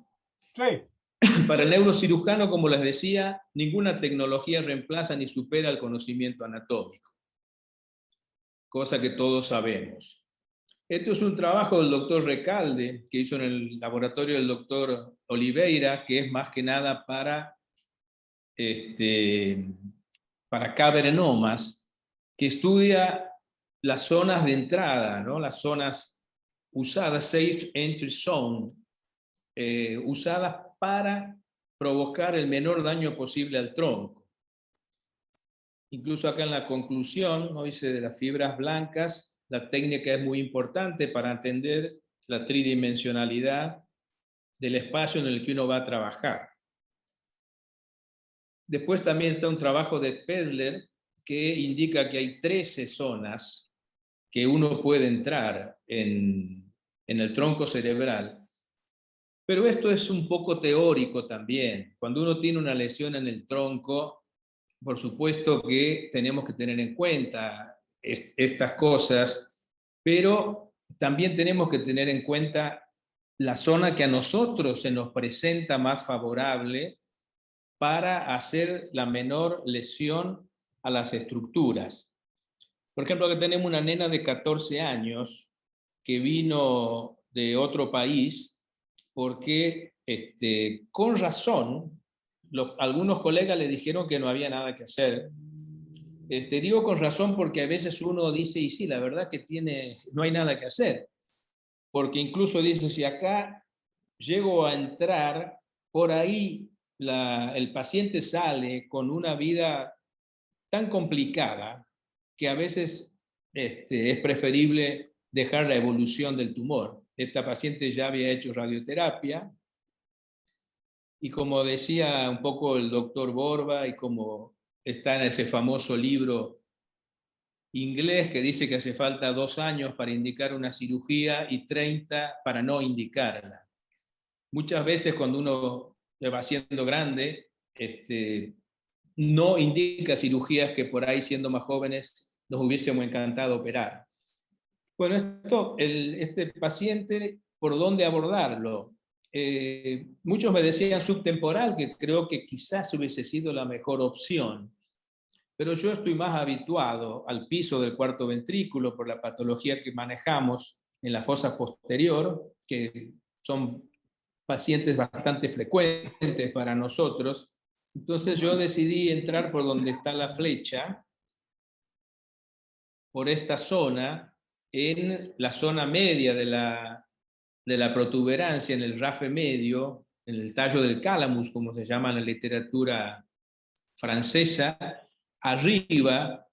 Sí. Para el neurocirujano, como les decía, ninguna tecnología reemplaza ni supera el conocimiento anatómico. cosa que todos sabemos. Esto es un trabajo del doctor Recalde, que hizo en el laboratorio del doctor Oliveira, que es más que nada para cavernomas, que estudia las zonas de entrada, ¿no? Las zonas usadas, safe entry zone, usadas para provocar el menor daño posible al tronco. Incluso acá en la conclusión, ¿no? Dice de las fibras blancas, la técnica es muy importante para entender la tridimensionalidad del espacio en el que uno va a trabajar. Después también está un trabajo de Spessler que indica que hay 13 zonas que uno puede entrar en el tronco cerebral. Pero esto es un poco teórico también. Cuando uno tiene una lesión en el tronco, por supuesto que tenemos que tener en cuenta estas cosas, pero también tenemos que tener en cuenta la zona que a nosotros se nos presenta más favorable para hacer la menor lesión a las estructuras. Por ejemplo, aquí tenemos una nena de 14 años que vino de otro país porque con razón algunos colegas le dijeron que no había nada que hacer. Digo con razón porque a veces uno dice, y sí, la verdad que no hay nada que hacer. Porque incluso dice, si acá llego a entrar, por ahí el paciente sale con una vida tan complicada que a veces es preferible dejar la evolución del tumor. Esta paciente ya había hecho radioterapia y como decía un poco el doctor Borba y como está en ese famoso libro inglés que dice que hace falta 2 años para indicar una cirugía y 30 para no indicarla. Muchas veces cuando uno va siendo grande, no indica cirugías que por ahí siendo más jóvenes nos hubiésemos encantado operar. Bueno, este paciente, ¿por dónde abordarlo? Muchos me decían subtemporal, que creo que quizás hubiese sido la mejor opción, pero yo estoy más habituado al piso del cuarto ventrículo por la patología que manejamos en la fosa posterior, que son pacientes bastante frecuentes para nosotros. Entonces yo decidí entrar por donde está la flecha, por esta zona, en la zona media de la protuberancia, en el rafe medio, en el tallo del calamus, como se llama en la literatura francesa, arriba,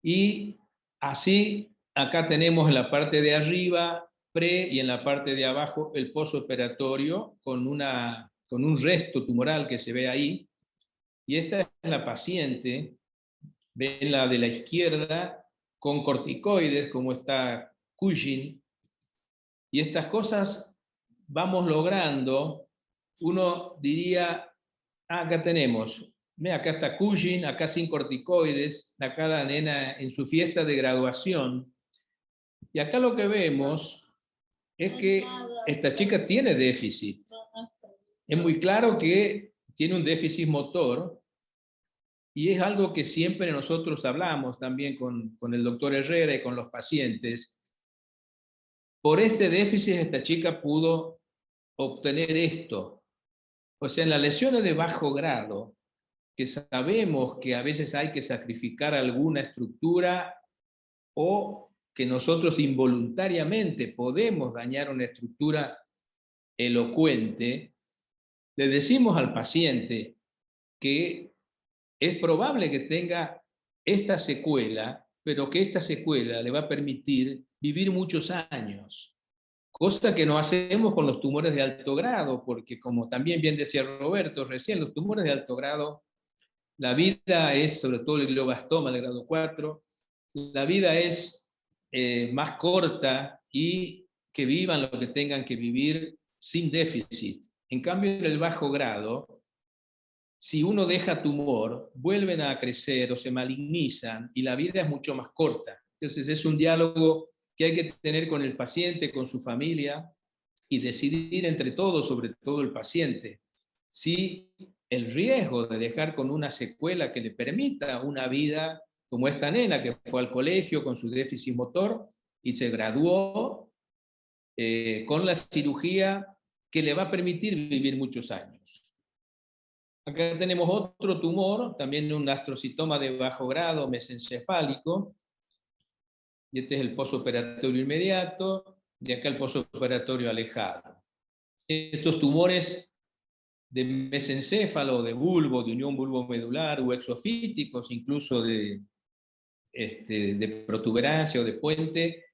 y así acá tenemos en la parte de arriba y en la parte de abajo el posoperatorio con un resto tumoral que se ve ahí. Y esta es la paciente, ven la de la izquierda, con corticoides, como está Cushing. Y estas cosas vamos logrando, uno diría, acá tenemos, acá está Cushing, acá sin corticoides, acá la nena en su fiesta de graduación. Y acá lo que vemos es que esta chica tiene déficit. Es muy claro que tiene un déficit motor y es algo que siempre nosotros hablamos también con el doctor Herrera y con los pacientes. Por este déficit esta chica pudo obtener esto. O sea, en las lesiones de bajo grado, que sabemos que a veces hay que sacrificar alguna estructura o que nosotros involuntariamente podemos dañar una estructura elocuente, le decimos al paciente que es probable que tenga esta secuela, pero que esta secuela le va a permitir vivir muchos años, cosa que no hacemos con los tumores de alto grado, porque como también bien decía Roberto recién, los tumores de alto grado, la vida es, sobre todo el glioblastoma de grado 4, la vida es más corta y que vivan lo que tengan que vivir sin déficit. En cambio, en el bajo grado, si uno deja tumor, vuelven a crecer o se malignizan y la vida es mucho más corta. Entonces es un diálogo que hay que tener con el paciente, con su familia y decidir entre todos, sobre todo el paciente, si el riesgo de dejar con una secuela que le permita una vida como esta nena que fue al colegio con su déficit motor y se graduó con la cirugía que le va a permitir vivir muchos años. Acá tenemos otro tumor, también un astrocitoma de bajo grado mesencefálico, y este es el posoperatorio inmediato, y acá el posoperatorio alejado. Estos tumores de mesencéfalo, de bulbo, de unión bulbomedular o exofíticos, incluso de protuberancia o de puente,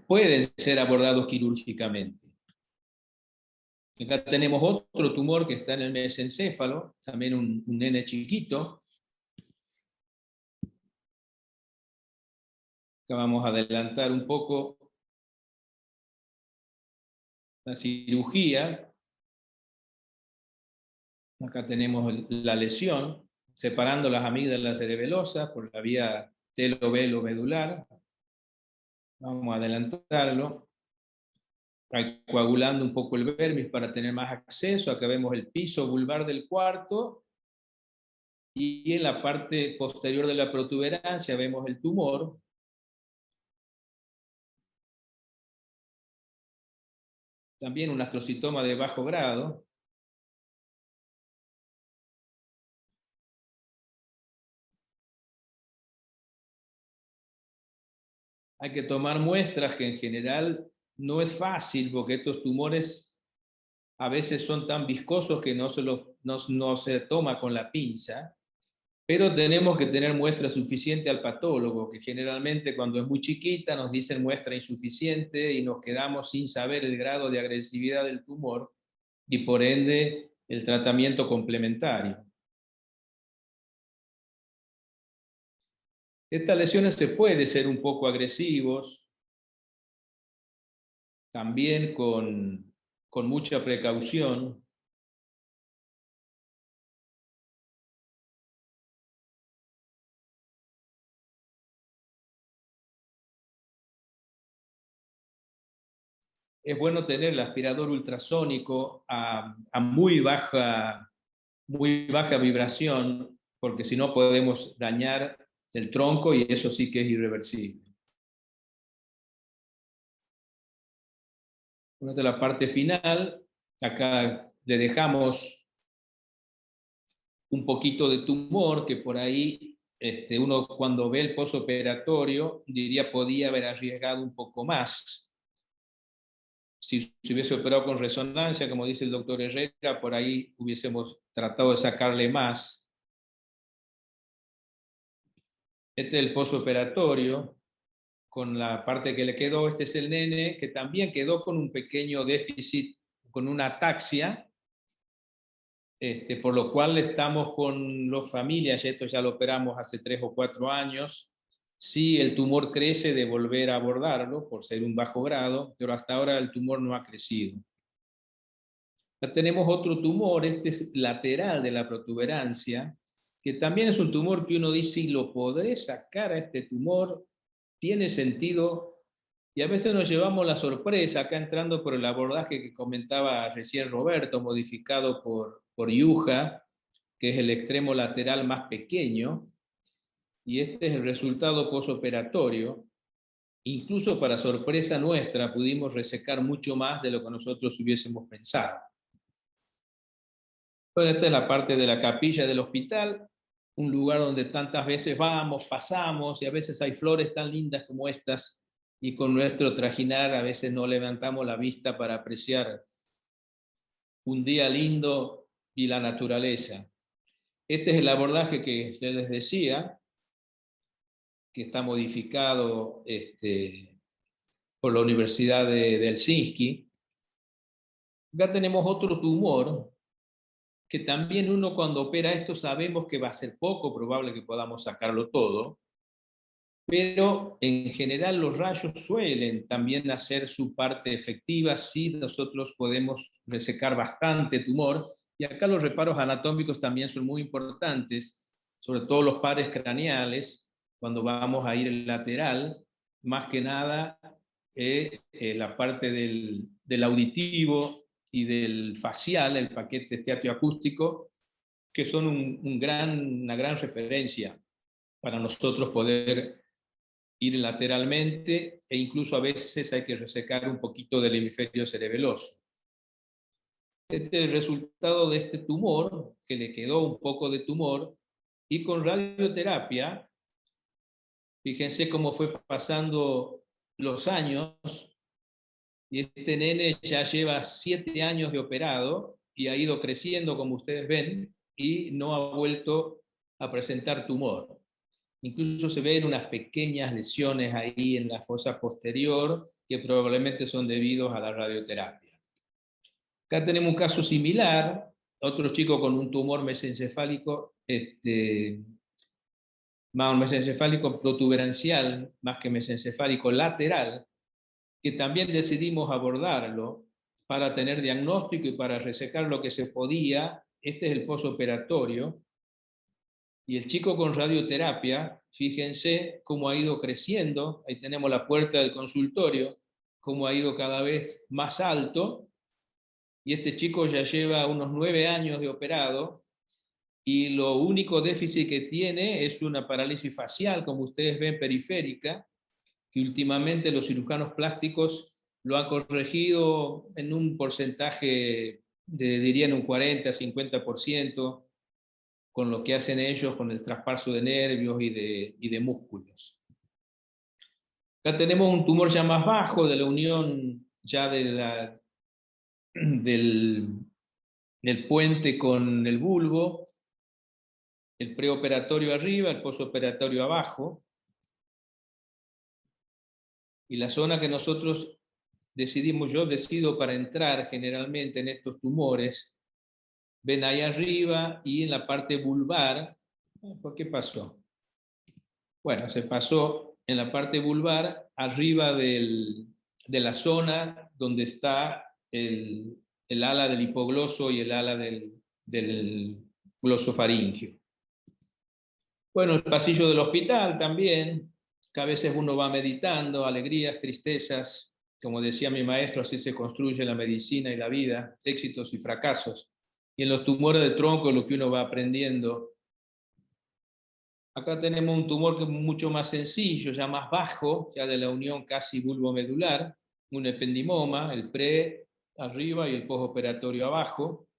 pueden ser abordados quirúrgicamente. Acá tenemos otro tumor que está en el mesencéfalo, también un nene chiquito. Acá vamos a adelantar un poco la cirugía. Acá tenemos la lesión, separando las amígdalas cerebelosas por la vía telovelo-medular. Vamos a adelantarlo. Coagulando un poco el vermis para tener más acceso. Acá vemos el piso vulvar del cuarto. Y en la parte posterior de la protuberancia vemos el tumor. También un astrocitoma de bajo grado. Hay que tomar muestras que en general no es fácil porque estos tumores a veces son tan viscosos que no se toma con la pinza, pero tenemos que tener muestra suficiente al patólogo, que generalmente cuando es muy chiquita nos dicen muestra insuficiente y nos quedamos sin saber el grado de agresividad del tumor y por ende el tratamiento complementario. Estas lesiones se pueden ser un poco agresivos, también con mucha precaución. Es bueno tener el aspirador ultrasónico a muy baja vibración, porque si no podemos dañar el tronco y eso sí que es irreversible. Esta es la parte final. Acá le dejamos un poquito de tumor que por ahí uno cuando ve el posoperatorio diría podía haber arriesgado un poco más. Si se hubiese operado con resonancia, como dice el doctor Herrera, por ahí hubiésemos tratado de sacarle más. Este es el posoperatorio, con la parte que le quedó. Este es el nene que también quedó con un pequeño déficit, con una ataxia, por lo cual estamos con las familias, esto ya lo operamos hace 3 o 4 años. Si el tumor crece, de volver a abordarlo por ser un bajo grado, pero hasta ahora el tumor no ha crecido. Ya tenemos otro tumor, este es lateral de la protuberancia, que también es un tumor que uno dice, ¿y lo podré sacar a este tumor? ¿Tiene sentido? Y a veces nos llevamos la sorpresa, acá entrando por el abordaje que comentaba recién Roberto, modificado por Yuja, que es el extremo lateral más pequeño, y este es el resultado posoperatorio. Incluso para sorpresa nuestra pudimos resecar mucho más de lo que nosotros hubiésemos pensado. Bueno, esta es la parte de la capilla del hospital, un lugar donde tantas veces vamos, pasamos, y a veces hay flores tan lindas como estas, y con nuestro trajinar a veces no levantamos la vista para apreciar un día lindo y la naturaleza. Este es el abordaje que yo les decía, que está modificado por la Universidad de Helsinki. Acá tenemos otro tumor, que también uno cuando opera esto sabemos que va a ser poco probable que podamos sacarlo todo, pero en general los rayos suelen también hacer su parte efectiva si nosotros podemos resecar bastante tumor, y acá los reparos anatómicos también son muy importantes, sobre todo los pares craneales, cuando vamos a ir el lateral, más que nada la parte del auditivo y del facial, el paquete esteatioacústico, que son una gran referencia. para nosotros poder ir lateralmente e incluso a veces hay que resecar un poquito del hemisferio cerebeloso. Este es el resultado de este tumor, que le quedó un poco de tumor, y con radioterapia, fíjense cómo fue pasando los años, y este nene ya lleva 7 años de operado y ha ido creciendo, como ustedes ven, y no ha vuelto a presentar tumor. Incluso se ven unas pequeñas lesiones ahí en la fosa posterior que probablemente son debidos a la radioterapia. Acá tenemos un caso similar, otro chico con un tumor mesencefálico, un mesencefálico protuberancial, más que mesencefálico lateral, que también decidimos abordarlo para tener diagnóstico y para resecar lo que se podía. Este es el posoperatorio. Y el chico con radioterapia, fíjense cómo ha ido creciendo. Ahí tenemos la puerta del consultorio, cómo ha ido cada vez más alto. Y este chico ya lleva unos 9 años de operado y lo único déficit que tiene es una parálisis facial, como ustedes ven, periférica, que últimamente los cirujanos plásticos lo han corregido en un porcentaje, dirían un 40-50%, con lo que hacen ellos con el traspaso de nervios y de músculos. Acá tenemos un tumor ya más bajo, de la unión ya del puente con el bulbo, el preoperatorio arriba, el posoperatorio abajo, y la zona que nosotros yo decido para entrar generalmente en estos tumores, ven ahí arriba y en la parte vulvar. ¿Por qué pasó? Bueno, se pasó en la parte vulvar, arriba de la zona donde está el ala del hipogloso y el ala del glosofaringio. Bueno, el pasillo del hospital también, que a veces uno va meditando, alegrías, tristezas, como decía mi maestro, así se construye la medicina y la vida, éxitos y fracasos. Y en los tumores de tronco lo que uno va aprendiendo. Acá tenemos un tumor que es mucho más sencillo, ya más bajo, ya de la unión casi bulbomedular, un ependimoma, el pre arriba y el postoperatorio abajo.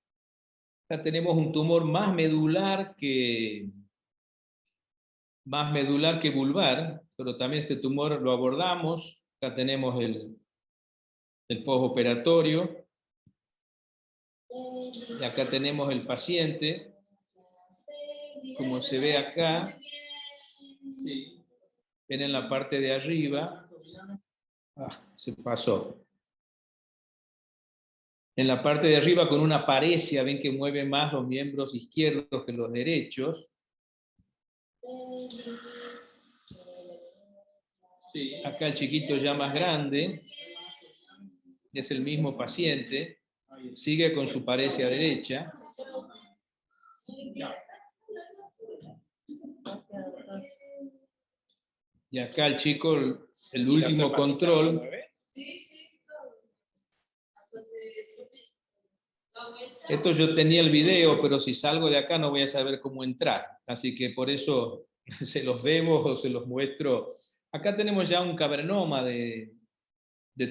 Acá tenemos un tumor más medular que vulvar, pero también este tumor lo abordamos. Acá tenemos el postoperatorio. Y acá tenemos el paciente, como se ve acá. Sí. Ven en la parte de arriba. Se pasó. En la parte de arriba con una paresia, ven que mueve más los miembros izquierdos que los derechos. Sí. Acá el chiquito ya más grande, es el mismo paciente, sigue con su paresia derecha. Y acá el chico, el último control. Esto yo tenía el video, pero si salgo de acá no voy a saber cómo entrar. Así que por eso se los debo o se los muestro. Acá tenemos ya un cavernoma de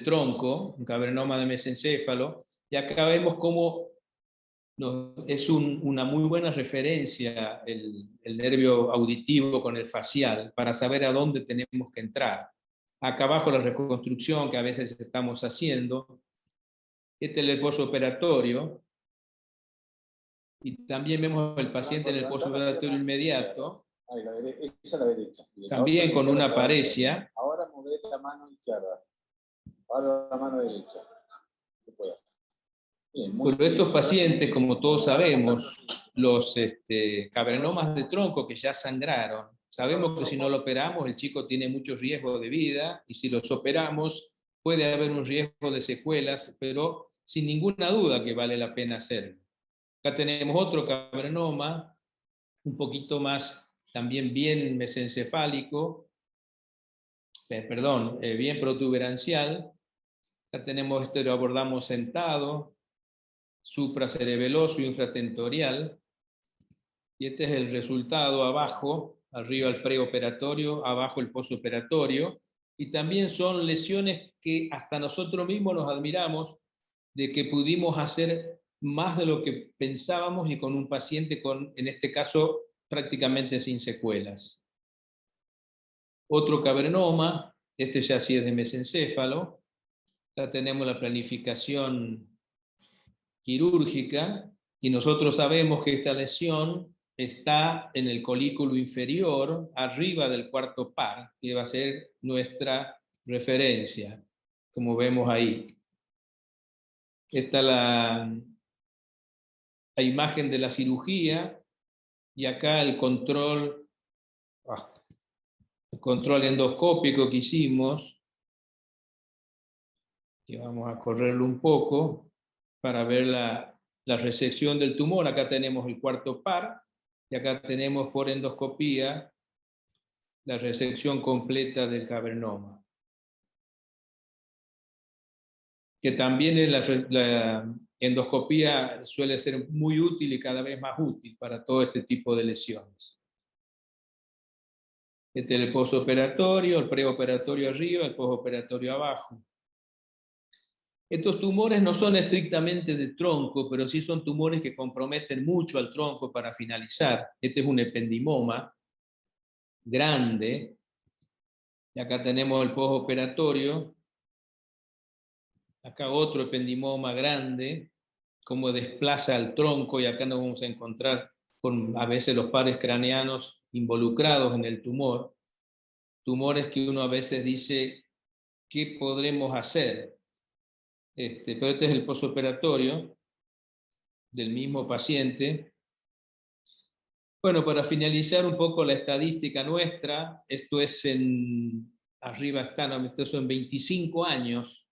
tronco, un cavernoma de mesencéfalo, y acá vemos cómo es una muy buena referencia el nervio auditivo con el facial para saber a dónde tenemos que entrar. Acá abajo la reconstrucción que a veces estamos haciendo. Este es el postoperatorio. Y también vemos el paciente en el postoperatorio inmediato. Esa es la derecha. También con una paresia. Ahora mover la mano izquierda. Ahora la mano derecha. Pero estos pacientes, como todos sabemos, los cavernomas de tronco que ya sangraron, sabemos que si no lo operamos el chico tiene mucho riesgo de vida y si los operamos puede haber un riesgo de secuelas, pero sin ninguna duda que vale la pena hacerlo. Acá tenemos otro cavernoma, un poquito más, también bien mesencefálico, bien protuberancial. Acá tenemos lo abordamos sentado, supracerebeloso y infratentorial. Y este es el resultado abajo, arriba el preoperatorio, abajo el posoperatorio, y también son lesiones que hasta nosotros mismos nos admiramos de que pudimos hacer más de lo que pensábamos y con un paciente con, en este caso, prácticamente sin secuelas. Otro cavernoma, este ya sí es de mesencéfalo. Acá tenemos la planificación quirúrgica y nosotros sabemos que esta lesión está en el colículo inferior, arriba del cuarto par, que va a ser nuestra referencia, como vemos ahí. Esta es la imagen de la cirugía y acá el control endoscópico que hicimos, que vamos a correrlo un poco para ver la resección del tumor. Acá tenemos el cuarto par y acá tenemos por endoscopía la resección completa del cavernoma. Que también la endoscopía suele ser muy útil y cada vez más útil para todo este tipo de lesiones. Este es el posoperatorio, el preoperatorio arriba, el posoperatorio abajo. Estos tumores no son estrictamente de tronco, pero sí son tumores que comprometen mucho al tronco para finalizar. Este es un ependimoma grande. Y acá tenemos el posoperatorio. Acá otro ependimoma grande, cómo desplaza al tronco, y acá nos vamos a encontrar con a veces los pares craneanos involucrados en el tumor. Tumores que uno a veces dice, ¿qué podremos hacer? Pero este es el posoperatorio del mismo paciente. Bueno, para finalizar un poco la estadística nuestra, esto es arriba están, esto son 25 años,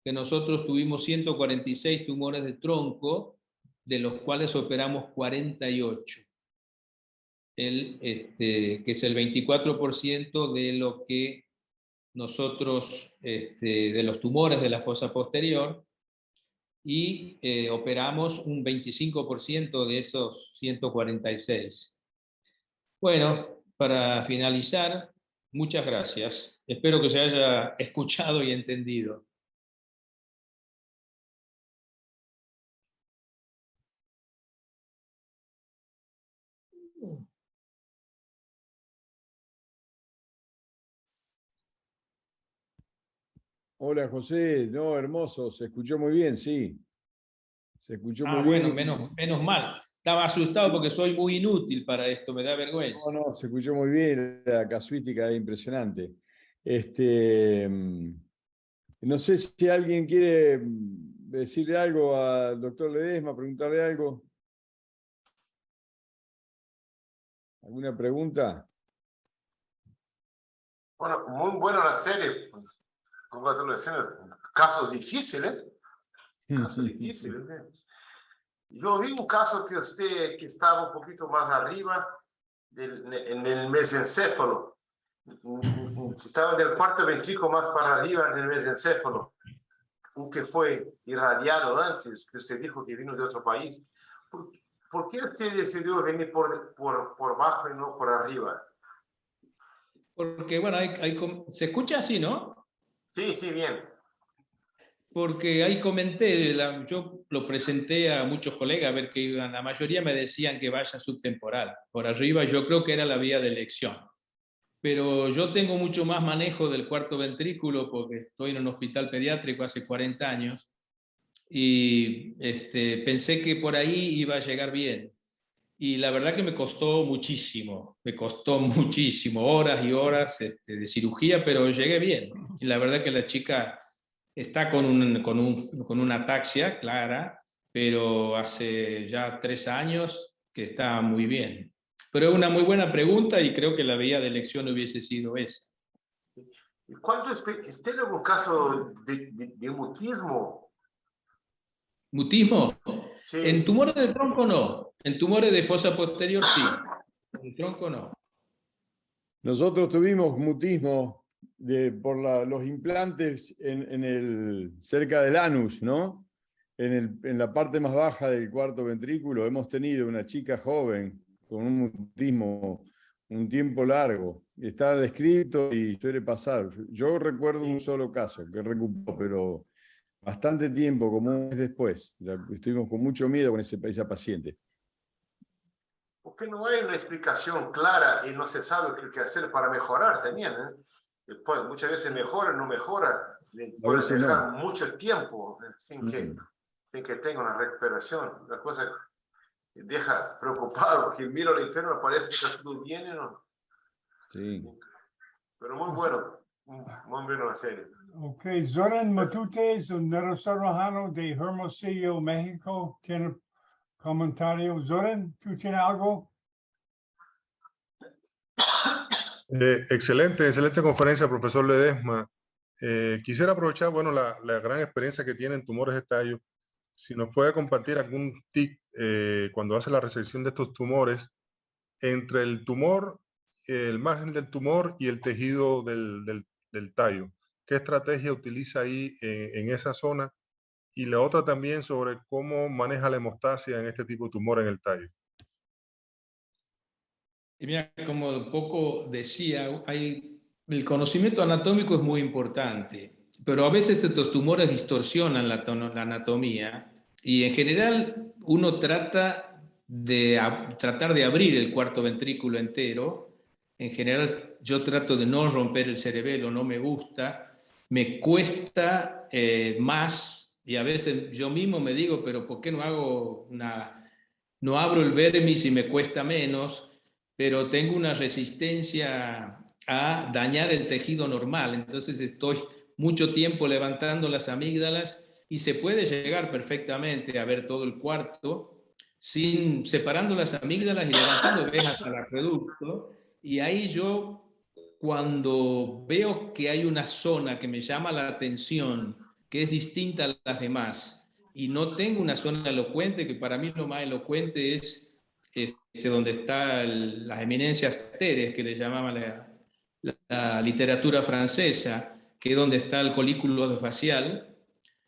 que nosotros tuvimos 146 tumores de tronco, de los cuales operamos 48. Que es el 24% de lo que nosotros, de los tumores de la fosa posterior, y operamos un 25% de esos 146. Bueno, para finalizar, muchas gracias. Espero que se haya escuchado y entendido. Hola José, no, hermoso, se escuchó muy bien, sí. Se escuchó muy Bueno, bien. menos mal. Estaba asustado porque soy muy inútil para esto, me da vergüenza. No, se escuchó muy bien, la casuística es impresionante. No sé si alguien quiere decirle algo al doctor Ledesma, preguntarle algo. ¿Alguna pregunta? Bueno, muy buena la serie. Congratulaciones. Casos difíciles. Casos difíciles. Yo vi un caso que usted que estaba un poquito más arriba en el mesencéfalo. Estaba del cuarto ventrículo más para arriba del mesencéfalo. Un que fue irradiado antes, que usted dijo que vino de otro país. ¿Por qué usted decidió venir por abajo y no por arriba? Porque, bueno, se escucha así, ¿no? Sí, sí, bien. Porque ahí comenté, yo lo presenté a muchos colegas a ver que iban, la mayoría me decían que vaya subtemporal. Por arriba yo creo que era la vía de elección. Pero yo tengo mucho más manejo del cuarto ventrículo porque estoy en un hospital pediátrico hace 40 años y pensé que por ahí iba a llegar bien. Y la verdad que me costó muchísimo, horas y horas de cirugía, pero llegué bien. Y la verdad que la chica está con una ataxia clara, pero hace ya 3 años que está muy bien. Pero es una muy buena pregunta y creo que la vía de elección hubiese sido esa. ¿Usted tiene algún caso de mutismo? ¿Mutismo? Sí. En tumores de tronco no, en tumores de fosa posterior sí, en tronco no. Nosotros tuvimos mutismo por los implantes cerca del anus, ¿no? En la parte más baja del cuarto ventrículo hemos tenido una chica joven con un mutismo un tiempo largo. Está descrito y suele pasar. Yo recuerdo un solo caso que recuperó, pero bastante tiempo, como un mes después. Estuvimos con mucho miedo con esa paciente. Porque no hay una explicación clara y no se sabe qué hacer para mejorar también, ¿eh? Después, muchas veces mejora, no mejora. Puede veces dejar no. mucho tiempo sin que tenga una recuperación. La cosa deja preocupado porque miro al enfermo, parece que está todo bien, ¿no? Sí. Pero muy bueno la serie. Ok, Zoran Matutes, un neurocirujano de Hermosillo, México, tiene comentario. Zoran, ¿tú tienes algo? Excelente conferencia, profesor Ledesma. Quisiera aprovechar, bueno, la gran experiencia que tiene en tumores de tallo. Si nos puede compartir algún tip cuando hace la resección de estos tumores entre el tumor, el margen del tumor y el tejido del tallo. ¿Qué estrategia utiliza ahí en esa zona? Y la otra también sobre cómo maneja la hemostasia en este tipo de tumor en el tallo. Y mira, como un poco decía, el conocimiento anatómico es muy importante, pero a veces estos tumores distorsionan la anatomía y en general uno trata tratar de abrir el cuarto ventrículo entero. En general yo trato de no romper el cerebelo, no me gusta, me cuesta más y a veces yo mismo me digo, pero ¿por qué no abro el vermis y me cuesta menos? Pero tengo una resistencia a dañar el tejido normal. Entonces estoy mucho tiempo levantando las amígdalas y se puede llegar perfectamente a ver todo el cuarto separando las amígdalas y levantando, ves hasta el acueducto. Y ahí yo, cuando veo que hay una zona que me llama la atención, que es distinta a las demás, y no tengo una zona elocuente, que para mí lo más elocuente es donde están las eminencias arterias, que le llamaban la literatura francesa, que es donde está el colículo facial,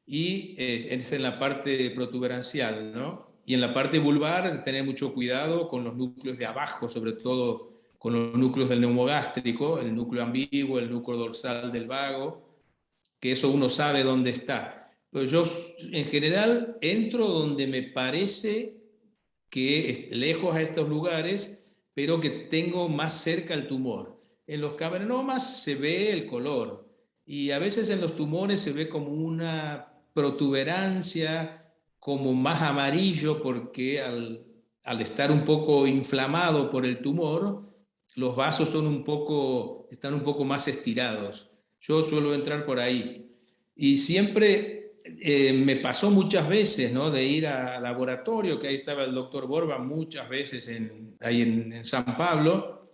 y es en la parte protuberancial, ¿no? Y en la parte vulvar, tener mucho cuidado con los núcleos de abajo, sobre todo con los núcleos del neumogástrico, el núcleo ambiguo, el núcleo dorsal del vago, que eso uno sabe dónde está. Pero yo, en general, entro donde me parece que es lejos a estos lugares, pero que tengo más cerca el tumor. En los cavernomas se ve el color y a veces en los tumores se ve como una protuberancia, como más amarillo, porque al estar un poco inflamado por el tumor, los vasos están un poco más estirados. Yo suelo entrar por ahí. Y siempre me pasó muchas veces, ¿no? De ir al laboratorio, que ahí estaba el doctor Borba muchas veces ahí en San Pablo,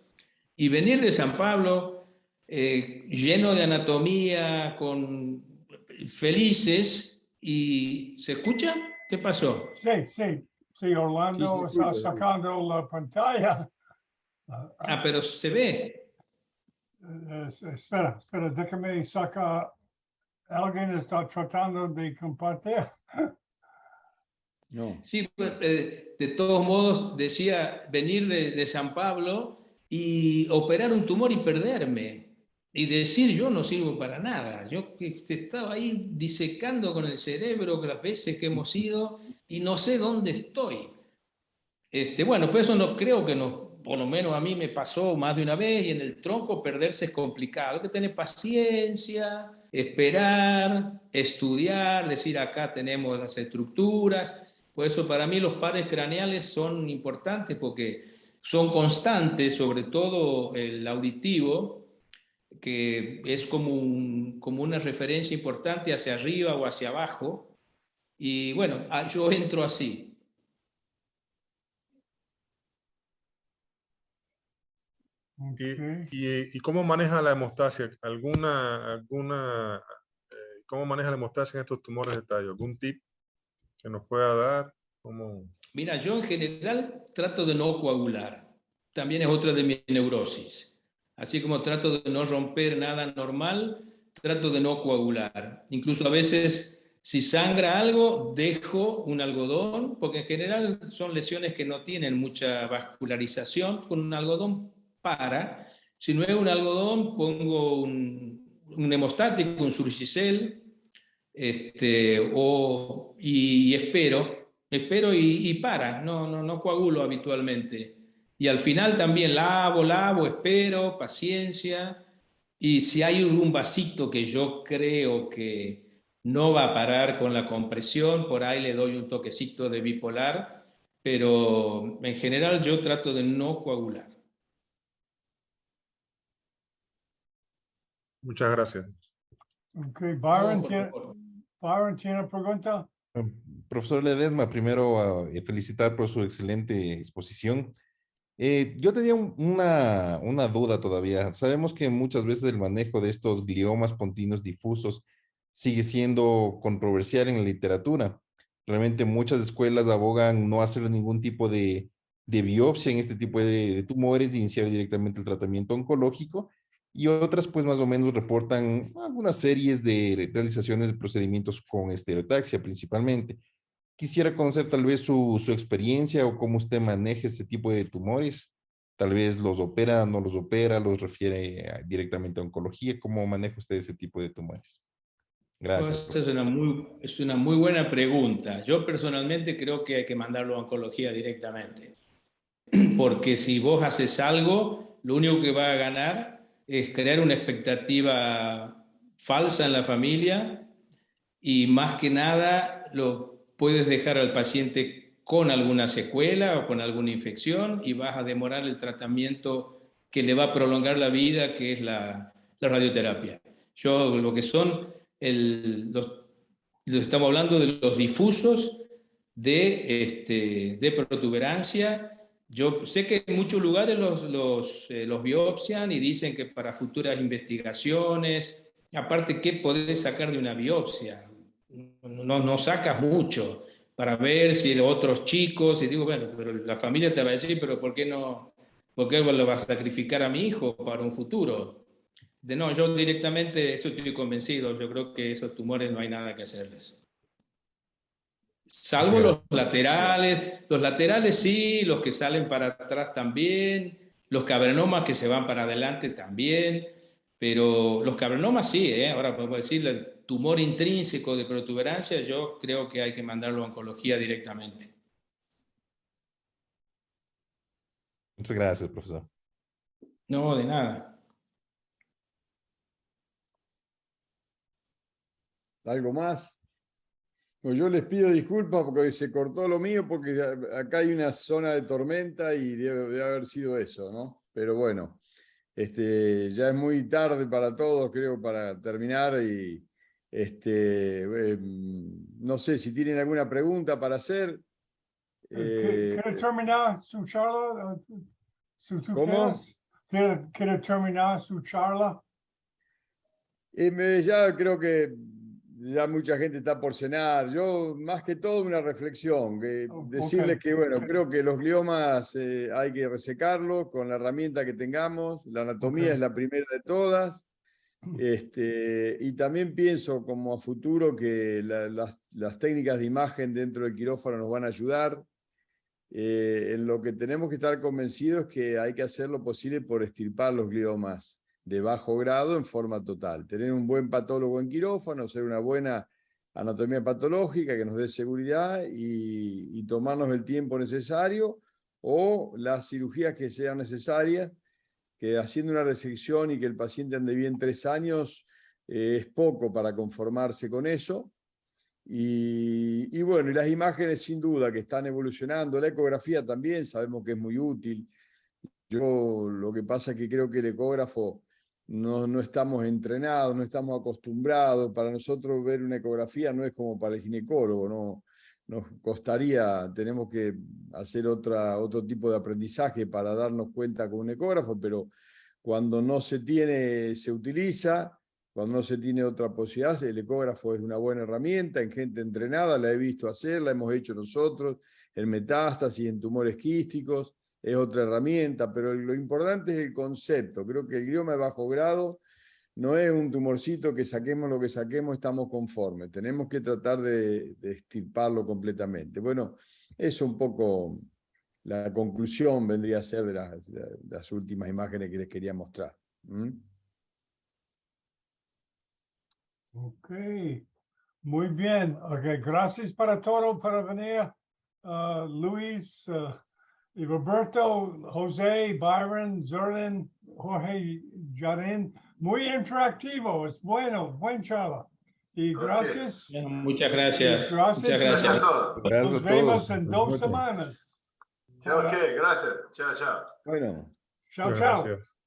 y venir de San Pablo lleno de anatomía, felices, y ¿se escucha? ¿Qué pasó? Sí, Orlando está sacando la pantalla. Pero se ve. Espera, déjame sacar. ¿Alguien está tratando de compartir? No. Sí, de todos modos, decía venir de San Pablo y operar un tumor y perderme. Y decir, yo no sirvo para nada. Yo estaba ahí disecando con el cerebro las veces que hemos ido y no sé dónde estoy. Bueno, pues eso no creo que por lo menos a mí me pasó más de una vez y en el tronco perderse es complicado. Hay que tener paciencia, esperar, estudiar, decir acá tenemos las estructuras. Por eso para mí los pares craneales son importantes porque son constantes, sobre todo el auditivo, que es como una referencia importante hacia arriba o hacia abajo. Y bueno, yo entro así. ¿Y cómo maneja la hemostasia? ¿Cómo maneja la hemostasia en estos tumores de tallo? ¿Algún tip que nos pueda dar? Mira, yo en general trato de no coagular. También es otra de mis neurosis. Así como trato de no romper nada normal, trato de no coagular. Incluso a veces, si sangra algo, dejo un algodón, porque en general son lesiones que no tienen mucha vascularización. Con un algodón para. Si no es un algodón, pongo un hemostático, un Surgicel, y espero y para, no coagulo habitualmente. Y al final también lavo, espero, paciencia, y si hay un vasito que yo creo que no va a parar con la compresión, por ahí le doy un toquecito de bipolar, pero en general yo trato de no coagular. Muchas gracias. Ok, Byron, No, por favor. Byron tiene pregunta. Profesor Ledesma, primero felicitar por su excelente exposición. Yo tenía una duda todavía. Sabemos que muchas veces el manejo de estos gliomas pontinos difusos sigue siendo controversial en la literatura. Realmente muchas escuelas abogan no hacer ningún tipo de biopsia en este tipo de tumores, de iniciar directamente el tratamiento oncológico, y otras pues más o menos reportan algunas series de realizaciones de procedimientos con estereotaxia principalmente. Quisiera conocer tal vez su experiencia o cómo usted maneja este tipo de tumores. Tal vez los opera, no los opera, los refiere directamente a oncología. ¿Cómo maneja usted ese tipo de tumores? Gracias. Esta es una muy buena pregunta. Yo personalmente creo que hay que mandarlo a oncología directamente. Porque si vos haces algo, lo único que va a ganar es crear una expectativa falsa en la familia, y más que nada lo puedes dejar al paciente con alguna secuela o con alguna infección, y vas a demorar el tratamiento que le va a prolongar la vida, que es la radioterapia. Yo lo que son, estamos hablando de los difusos de protuberancia. Yo sé que en muchos lugares los biopsian y dicen que para futuras investigaciones, aparte, ¿qué podés sacar de una biopsia? No sacas mucho para ver si los otros chicos, y digo, bueno, pero la familia te va a decir, pero ¿por qué lo vas a sacrificar a mi hijo para un futuro? No, yo directamente, eso estoy convencido, yo creo que esos tumores no hay nada que hacerles. Salvo los laterales sí, los que salen para atrás también, los cavernomas que se van para adelante también, pero los cavernomas sí, ahora podemos decir el tumor intrínseco de protuberancia, yo creo que hay que mandarlo a oncología directamente. Muchas gracias, profesor. No, de nada. ¿Algo más? Pues yo les pido disculpas porque se cortó lo mío, porque acá hay una zona de tormenta y debe haber sido eso, ¿no? Pero bueno, ya es muy tarde para todos, creo, para terminar, y no sé si tienen alguna pregunta para hacer. ¿Quiere terminar su charla? ¿Cómo? ¿Quiere terminar su charla? Ya creo que ya mucha gente está por cenar. Yo, más que todo, una reflexión. Decirles que, bueno, creo que los gliomas hay que resecarlos con la herramienta que tengamos. La anatomía es la primera de todas. Y también pienso como a futuro que las técnicas de imagen dentro del quirófano nos van a ayudar. En lo que tenemos que estar convencidos es que hay que hacer lo posible por extirpar los gliomas de bajo grado en forma total. Tener un buen patólogo en quirófano, hacer una buena anatomía patológica que nos dé seguridad, y tomarnos el tiempo necesario, o las cirugías que sean necesarias, que haciendo una resección y que el paciente ande bien 3 años es poco para conformarse con eso. Y bueno, y las imágenes sin duda que están evolucionando, la ecografía también sabemos que es muy útil. Yo lo que pasa es que creo que el ecógrafo no estamos entrenados, no estamos acostumbrados. Para nosotros ver una ecografía no es como para el ginecólogo, no nos costaría, tenemos que hacer otro tipo de aprendizaje para darnos cuenta con un ecógrafo, pero cuando no se tiene, se utiliza. Cuando no se tiene otra posibilidad, el ecógrafo es una buena herramienta. En gente entrenada la he visto hacer, la hemos hecho nosotros, en metástasis, en tumores quísticos, es otra herramienta, pero lo importante es el concepto. Creo que el glioma de bajo grado no es un tumorcito que saquemos lo que saquemos, estamos conformes. Tenemos que tratar de extirparlo completamente. Bueno, eso un poco la conclusión vendría a ser de las últimas imágenes que les quería mostrar. ¿Mm? Ok, muy bien. Ok, gracias para todo, para venir. Luis, y Roberto, José, Byron, Zerlin, Jorge, Jaren. Muy interactivo, es bueno, buen charla. Y gracias. Muchas gracias. Gracias. Muchas gracias. a todos. Gracias Nos a todos. vemos en Buenas 2 noches. semanas. Ok, gracias. Chao, chao. Bueno. Chao, Muchas chao. gracias.